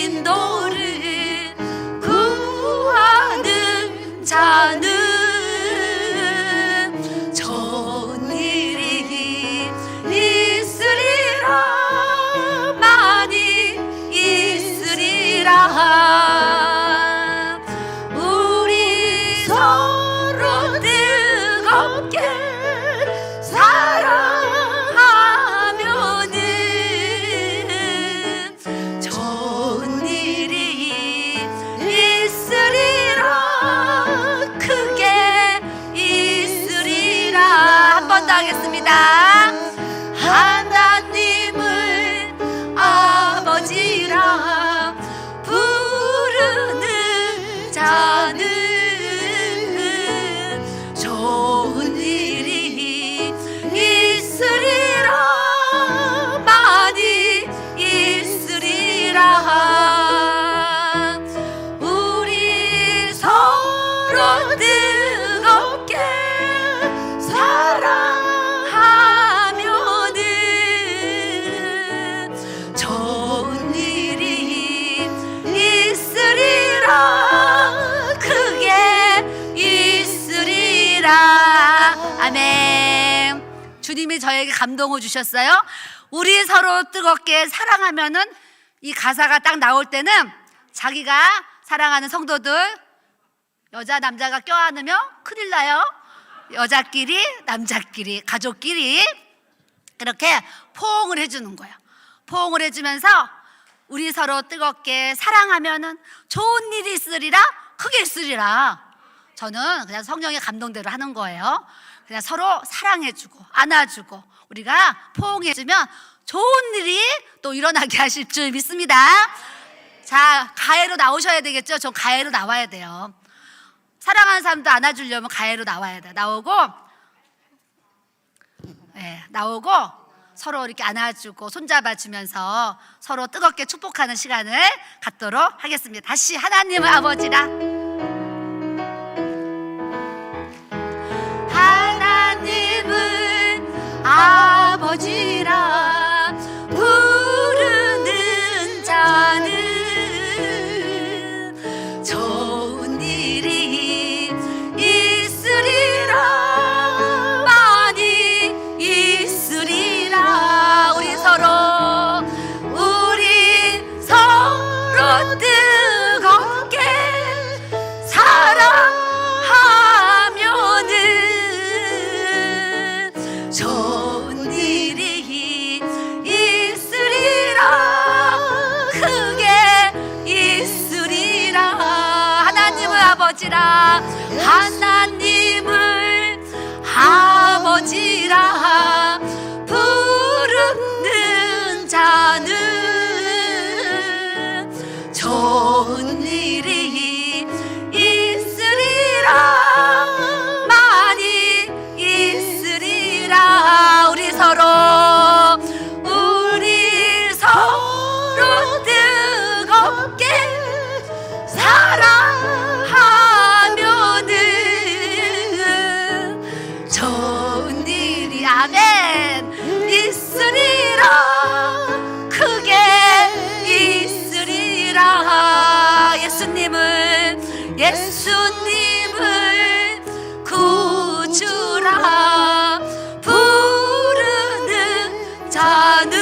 인도를 구하는 자는 좋은 일이 있으리라, 많이 있으리라. 우리 서로 뜨겁게 사랑하면은 좋은 일이 있으리라, 크게 있으리라. 한 번 더 하겠습니다. 하나님을 아버지라 부르는 자는 좋은 일이 있으리라, 많이 있으리라. 우리 서로 뜨겁게 사랑하면은 좋은 일이 있으리라, 크게 있으리라. 아멘. 주님이 저에게 감동을 주셨어요. 우리 서로 뜨겁게 사랑하면은 이 가사가 딱 나올 때는 자기가 사랑하는 성도들 여자 남자가 껴안으면 큰일 나요. 여자끼리 남자끼리 가족끼리 이렇게 포옹을 해주는 거예요. 포옹을 해주면서 우리 서로 뜨겁게 사랑하면은 좋은 일이 있으리라, 크게 있으리라. 저는 그냥 성령의 감동대로 하는 거예요. 그냥 서로 사랑해주고 안아주고 우리가 포옹해주면 좋은 일이 또 일어나게 하실 줄 믿습니다. 자, 가해로 나오셔야 되겠죠? 전 가해로 나와야 돼요. 사랑하는 사람도 안아주려면 가해로 나와야 돼. 나오고 서로 이렇게 안아주고 손잡아주면서 서로 뜨겁게 축복하는 시간을 갖도록 하겠습니다. 다시 하나님의 아버지라, 하나님은 아버지라 부르는 자는 좋은 일이 있으리라, 뜨겁게 사랑하면은 좋은 일이 있으리라, 크게 있으리라. 하나님을 아버지라, 하나님을 아버지라 부르는 자는 좋은 일이 있으리라, 많이 있으리라. 우리 서로 뜨겁게 사랑하면은 좋은 일이, 아멘, 있으리라, 크게 있으리라. 예수님을 구주라 부르는 자는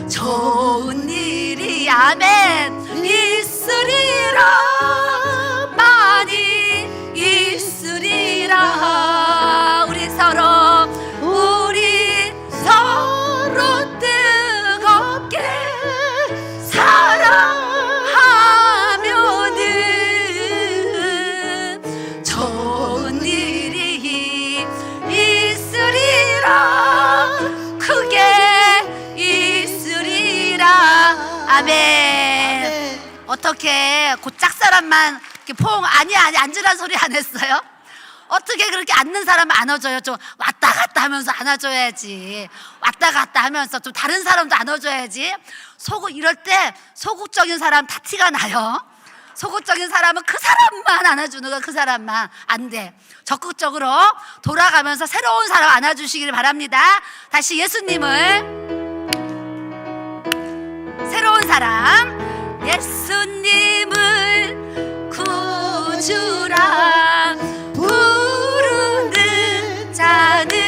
좋은 일이, 아멘, 있으리라, 많이 있으리라. 우리 서로 뜨겁게 사랑하면은 좋은 일이 있으리라, 크게 있으리라. 아멘. 어떻게 그 짝사람만 이렇게 아니 앉으란 소리 안 했어요? 어떻게 그렇게 앉는 사람 안아줘요? 좀 왔다 갔다 하면서 안아줘야지. 왔다 갔다 하면서 좀 다른 사람도 안아줘야지. 이럴 때 소극적인 사람 다 티가 나요. 소극적인 사람은 그 사람만 안아주는 거야. 그 사람만. 안 돼. 적극적으로 돌아가면서 새로운 사람 안아주시기를 바랍니다. 다시 예수님을, 새로운 사람, 예수님을 구주라 부르는 자는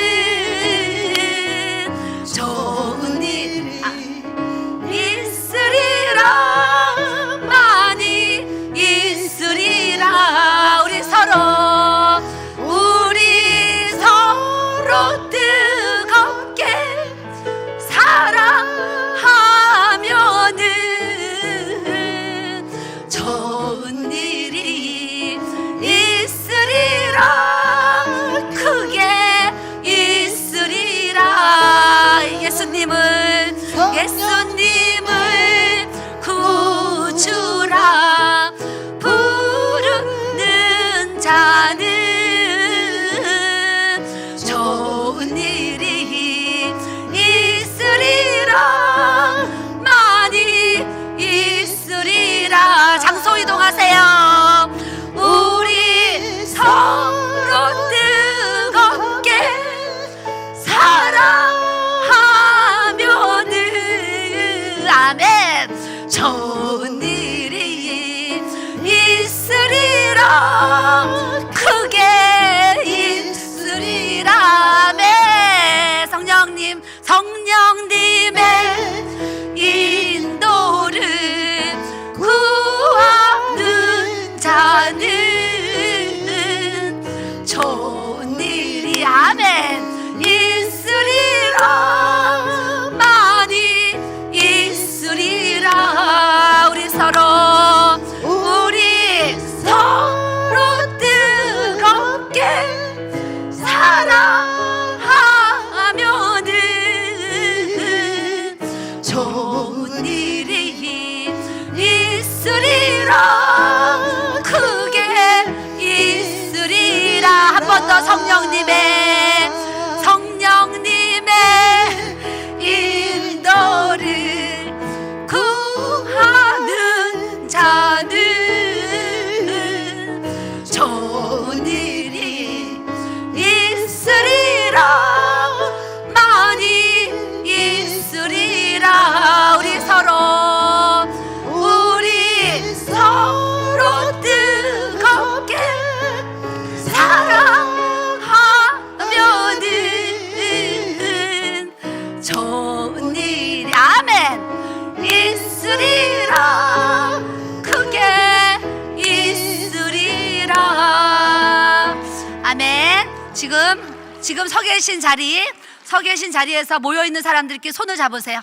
좋은 일 있으리라, 많이 있으리라. 우리 서로 뜨겁게 사랑하면은 좋은 일이 있으리라, 크게 있으리라. 예수님을 구주라 부르는 자는 좋은 일이 있으리라, 많이 있으리라. 장소 이동하세요. 우리 서로 뜨겁게 사랑하면은, 아멘, 좋은 일이 있으리라, 크게 있으리라. 아멘. 성령님의 인도를 구하는 자는 좋은 일이, 아멘, 있으리라, 많이 있으리라. 우리 서로 뜨겁게 성령님의 인도를 구하는 자는 좋은 일이 있으리라, 많이 있으리라. 우리 서로 뜨겁게 사랑하면은 좋은 일이, 아멘, 있으리라, 크게 있으리라. 아멘. 지금 서 계신 자리에서 모여 있는 사람들끼리 손을 잡으세요.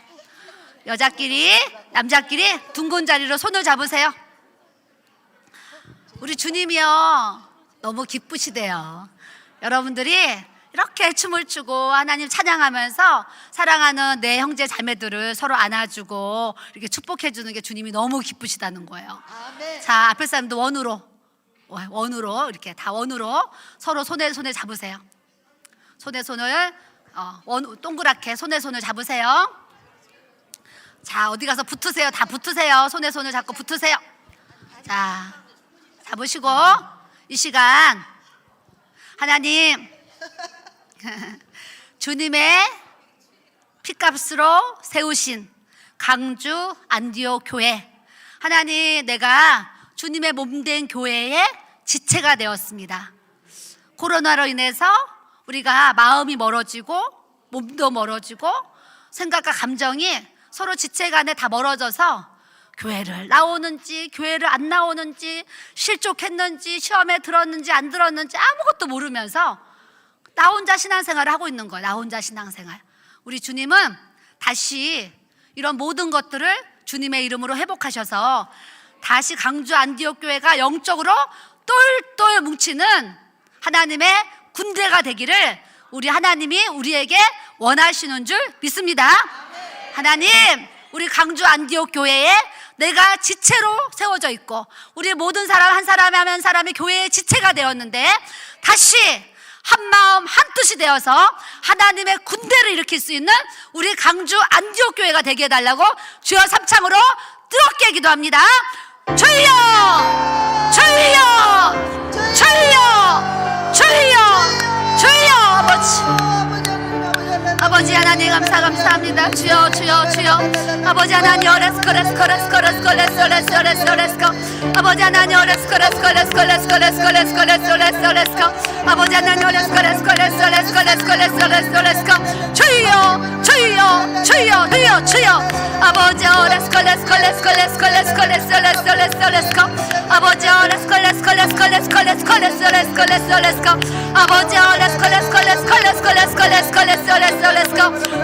여자끼리, 남자끼리 둥근 자리로 손을 잡으세요. 우리 주님이요, 너무 기쁘시대요. 여러분들이 이렇게 춤을 추고 하나님 찬양하면서 사랑하는 내 형제 자매들을 서로 안아주고 이렇게 축복해 주는 게 주님이 너무 기쁘시다는 거예요. 아멘. 자, 앞에 사람도 원으로 이렇게 다 원으로 서로 손에 잡으세요. 손에 손을 동그랗게 손에 손을 잡으세요. 자, 어디 가서 붙으세요. 다 붙으세요. 손에 손을 잡고 붙으세요. 자, 잡으시고 이 시간 하나님 주님의 피값으로 세우신 강주 안디옥 교회, 하나님, 내가 주님의 몸된 교회의 지체가 되었습니다. 코로나로 인해서 우리가 마음이 멀어지고 몸도 멀어지고 생각과 감정이 서로 지체 간에 다 멀어져서 교회를 나오는지 교회를 안 나오는지, 실족했는지 시험에 들었는지 안 들었는지 아무것도 모르면서 나 혼자 신앙생활을 하고 있는 거예요. 나 혼자 신앙생활. 우리 주님은 다시 이런 모든 것들을 주님의 이름으로 회복하셔서 다시 강주 안디옥 교회가 영적으로 똘똘 뭉치는 하나님의 군대가 되기를 우리 하나님이 우리에게 원하시는 줄 믿습니다. 하나님, 우리 강주 안디옥 교회에 내가 지체로 세워져 있고 우리 모든 사람 한 사람이 한 사람이 교회의 지체가 되었는데 다시 한 마음 한 뜻이 되어서 하나님의 군대를 일으킬 수 있는 우리 강주 안디옥 교회가 되게 해달라고 주여 삼창으로 뜨겁게 기도합니다. 주여, 주여, 주여, 주여, 주여. 아버지 하나님 감사합니다. 주여, 주여, 주여. 아버지 하나님 오레스코 아버지 하나님 오레스코 아버지 하나님 오레스코 주여, 주여, 주여, 주여, 주여. 아버지 오레스코 아버지 오레스코 아버지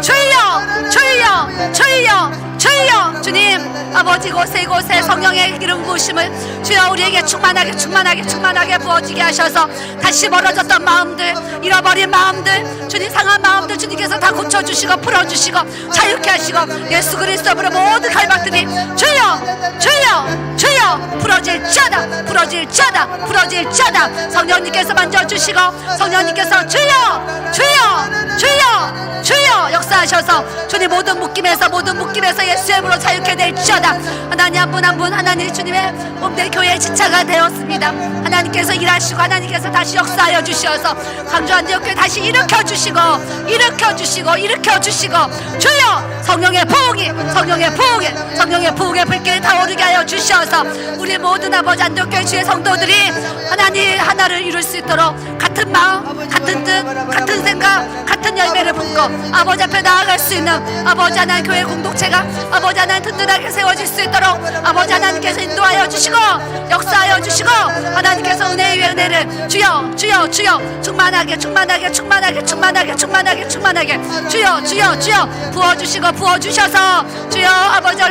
주여, 주여, 주여, 주여. 주님, 아버지 곳에 성령의 기름 부으심을 주여 우리에게 충만하게 부어지게 하셔서 다시 멀어졌던 마음들, 잃어버린 마음들, 주님 상한 마음들 주님께서 다 고쳐주시고 풀어주시고 자유케 하시고 예수 그리스도로 모든 갈망들이 주여, 주여, 주여 부러질지어다 성령님께서 만져주시고 성령님께서 주여, 주여, 주여, 주여 역사하셔서 주님 모든 묶임에서 예수의 이름으로 자유케 될지어다. 하나님 한 분 한 분 하나님 주님의 몸된 교회의 지체가 되었습니다. 하나님께서 일하시고 하나님께서 다시 역사하여 주셔서 강주 안디옥 교회 다시 일으켜 주시고 주여 성령의 부흥의 불길이 타오르게 하여 주셔서 우리 모든 아버지 안디옥 교회 주의 성도들이 하나님 하나를 이룰 수 있도록 같은 마음, 같은 뜻, 같은 생각, 같은 열매를 품고 아버지 앞에 나아갈 수 있는 아버지 하나님 교회 공동체가 아버지 하나님 든든하게 세워질 수 있도록 아버지 하나님께서 인도하여 주시고 역사하여 주시고 하나님께서 은혜 위에 은혜를 주여, 주여, 주여 충만하게 주여, 주여, 주여 부어주셔서 주여 아버지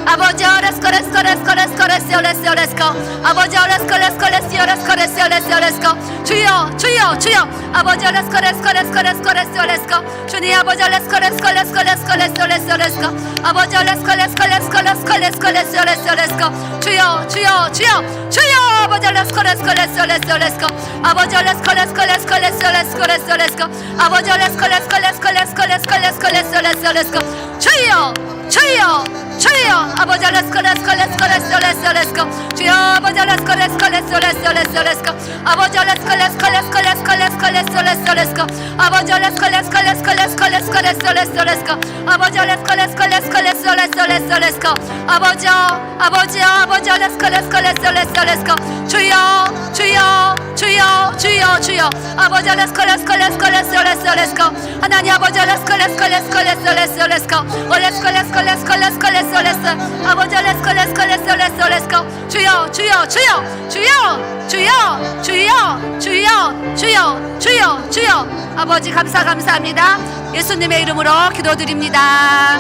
아버지 아버지 let's go let's go let's go let's go let's go let's go let's go 아버지 let's go let's go let's go let's go let's go let's go let's go 주여 주여 주여 아버지 let's go let's go let's go let's go let's go let's go 주님 아버지 let's go let's go let's go let's go let's go let's go let's go 아버지 let's go let's go let's go let's go let's go let's go let's go let's go 주여 주여 주여 주여 아버지 let's go let's go let's go let's go let's go 아버지 let's go let's go let's go let's go let's go let's go let's go 아버지 let's go let's go let's go let's go let's go let's go let's go let's go let's go 주여 주여 주여 아버지 let's go let's go let's go let's go let's go let's go 주여 아버지 let's go let's go let's go let's go let's go let's go 아버지 let's go let's go let's go let's go let's go let's go let's go let's go 아버지 let's go let's go let's go let's go let's go let's go let's go let's go 아버지 let's go let's go let's go let's go let's go let's go let's go 아버지 아버지 아버지 let's go let's go let's go let's go let's go 주여 주여 주여 주여 주여 아버지 let's go let's go let's go let's go let's go let's go 하나님 아버지 let's go let's go let's go let's go let's go let's go let's go let's go let's go let's go let's go let's go 아버지 let's go let's go let's go let's go let's go 주여 주여 주여 주여 주여 주여 주여 주여 주여 주여 아버지 감사합니다. 예수님의 이름으로 기도드립니다.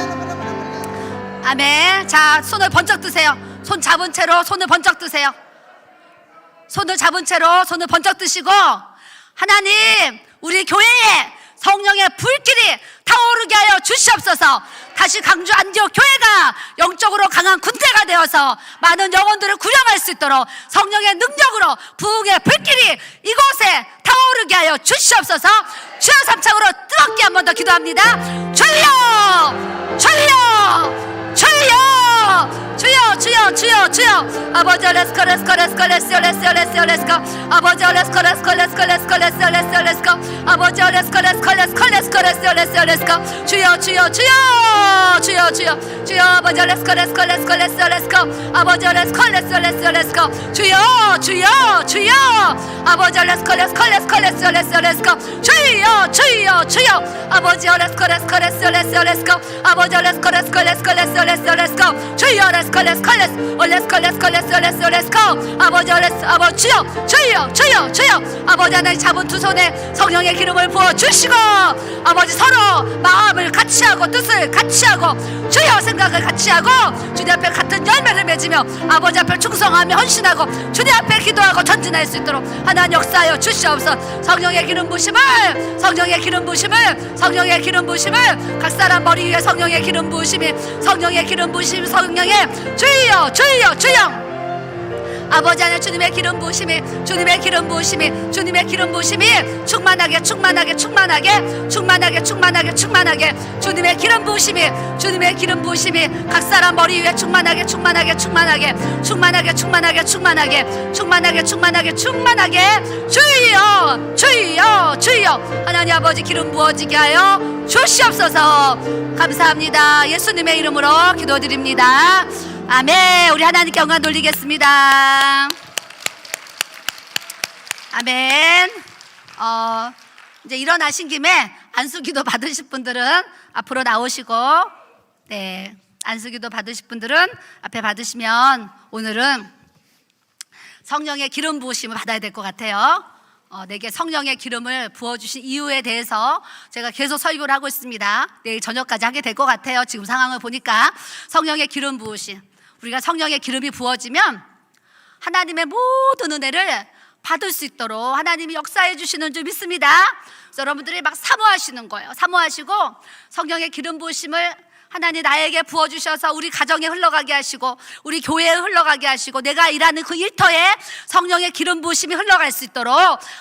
아멘. 자, 손을 번쩍 드세요. 손 잡은 채로 손을 번쩍 드세요. 손을 잡은 채로 손을 번쩍 드시고 하나님 우리 교회에 성령의 불길이 타오르게 하여 주시옵소서. 다시 강주 안디옥 교회가 영적으로 강한 군대가 되어서 많은 영혼들을 구령할 수 있도록 성령의 능력으로 부흥의 불길이 이곳에 타오르게 하여 주시옵소서. 주여 삼창으로 뜨겁게 한 번 더 기도합니다. 주여 주여 주여 주여 주여 주여 주여 아버지 let's go let's go let's go let's go let's go let's go let's go 아버지 let's go let's go let's go let's go let's go let's go let's go 아버지 let's go let's go let's go let's go let's go let's go let's go 주여 주여 주여 주여 주여 주여 아버지 let's go let's go let's go let's go let's go 아버지 let's go let's go let's go let's go 주여 주여 주여 아버지 let's go let's go let's go let's go let's go let's go 주여 주여 주여 아버지 let's go let's go let's go let's go let's go 아버지 let's go let's go let's go let's go let's go let's go 주여 let's go let's go let's go let's go let's go let's go let's go 아버지 아버지 주여 주여 주여 주여 아버지 하나님 잡은 두 손에 성령의 기름을 부어 주시고 아버지 서로 마음을 같이 하고 뜻을 같이 하고 주여 생각을 같이 하고 주님 앞에 같은 열매를 맺으며 아버지 앞에 충성하며 헌신하고 주님 앞에 기도하고 전진할 수 있도록 하나님 역사하여 주시옵소서. 성령의 기름 부심을 성령의 기름 부심을 성령의 기름 부심을 각 사람 머리 위에 성령의 기름 부심이 성령의 기름 부심 성령의 주여 주여 주여 아버지 하나님 주님의 기름 부으심이 주님의 기름 부으심이 주님의 기름 부으심이 충만하게 충만하게 충만하게 충만하게 충만하게 충만하게 주님의 기름 부으심이 주님의 기름 부으심이 각 사람 머리 위에 충만하게 충만하게 충만하게 충만하게 충만하게 충만하게 충만하게 충만하게 충만하게 주여 주여 주여 하나님 아버지 기름 부어지게 하여 주시옵소서. 감사합니다. 예수님의 이름으로 기도드립니다. 아멘. 우리 하나님께 영광 돌리겠습니다. 아멘. 이제 일어나신 김에 안수기도 받으실 분들은 앞으로 나오시고, 네, 안수기도 받으실 분들은 앞에 받으시면 오늘은 성령의 기름 부으심을 받아야 될 것 같아요. 내게 성령의 기름을 부어주신 이유에 대해서 제가 계속 설교를 하고 있습니다. 내일 저녁까지 하게 될 것 같아요. 지금 상황을 보니까 성령의 기름 부으심, 우리가 성령의 기름이 부어지면 하나님의 모든 은혜를 받을 수 있도록 하나님이 역사해 주시는 줄 믿습니다. 그래서 여러분들이 막 사모하시는 거예요. 사모하시고 성령의 기름 부으심을 하나님 나에게 부어주셔서 우리 가정에 흘러가게 하시고 우리 교회에 흘러가게 하시고 내가 일하는 그 일터에 성령의 기름 부으심이 흘러갈 수 있도록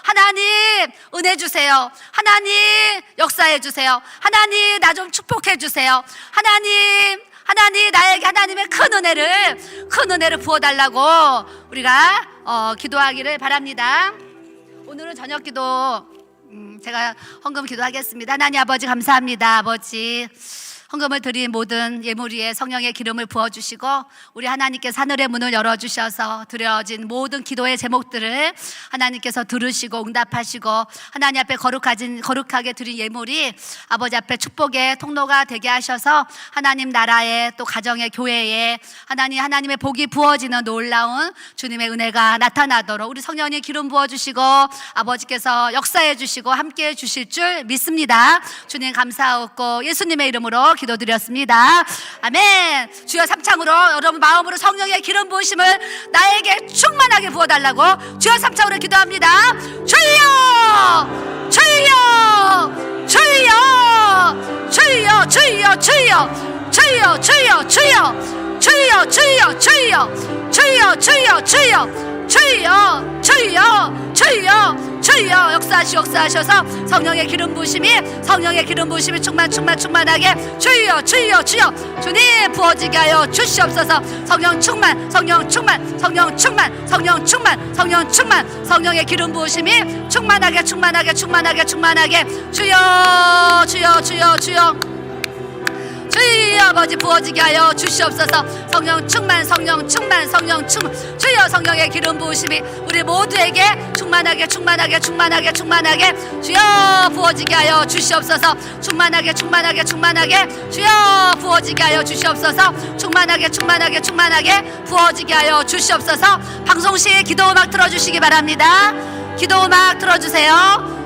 하나님 은혜 주세요. 하나님 역사해 주세요. 하나님 나 좀 축복해 주세요. 하나님 나에게 하나님의 큰 은혜를 부어달라고 우리가 기도하기를 바랍니다. 오늘은 저녁 기도 제가 헌금 기도하겠습니다. 하나님 아버지 감사합니다. 아버지 헌금을 드린 모든 예물 위에 성령의 기름을 부어주시고 우리 하나님께서 하늘의 문을 열어주셔서 드려진 모든 기도의 제목들을 하나님께서 들으시고 응답하시고 하나님 앞에 거룩하게 드린 예물이 아버지 앞에 축복의 통로가 되게 하셔서 하나님 나라에 또 가정의 교회에 하나님의 복이 부어지는 놀라운 주님의 은혜가 나타나도록 우리 성령의 기름 부어주시고 아버지께서 역사해 주시고 함께해 주실 줄 믿습니다. 주님 감사하고 예수님의 이름으로 기도드렸습니다. 아멘. 주여 삼창으로 여러분 마음으로 성령의 기름 부으심을 나에게 충만하게 부어달라고 주여 삼창으로 기도합니다. 주여 주여 주여 주여 주여 주여 주여 주여 주여 주여 주여 주여 주여 주여 주여 주여 주여 역사하셔서 성령의 기름 부으심이 충만하게 주여 주님 부어지게 하여 주시옵소서. 성령 충만 성령의 기름 부으심이 충만하게 주여 아버지 부어지게 하여 주시옵소서. 성령 충만 주여 성령의 기름 부으심이 우리 모두에게 충만하게 주여 부어지게 하여 주시옵소서. 충만하게 주여 부어지게 하여 주시옵소서. 충만하게 부어지게 하여 주시옵소서. 방송 시에 기도 음악 틀어주시기 바랍니다. 기도 음악 틀어주세요.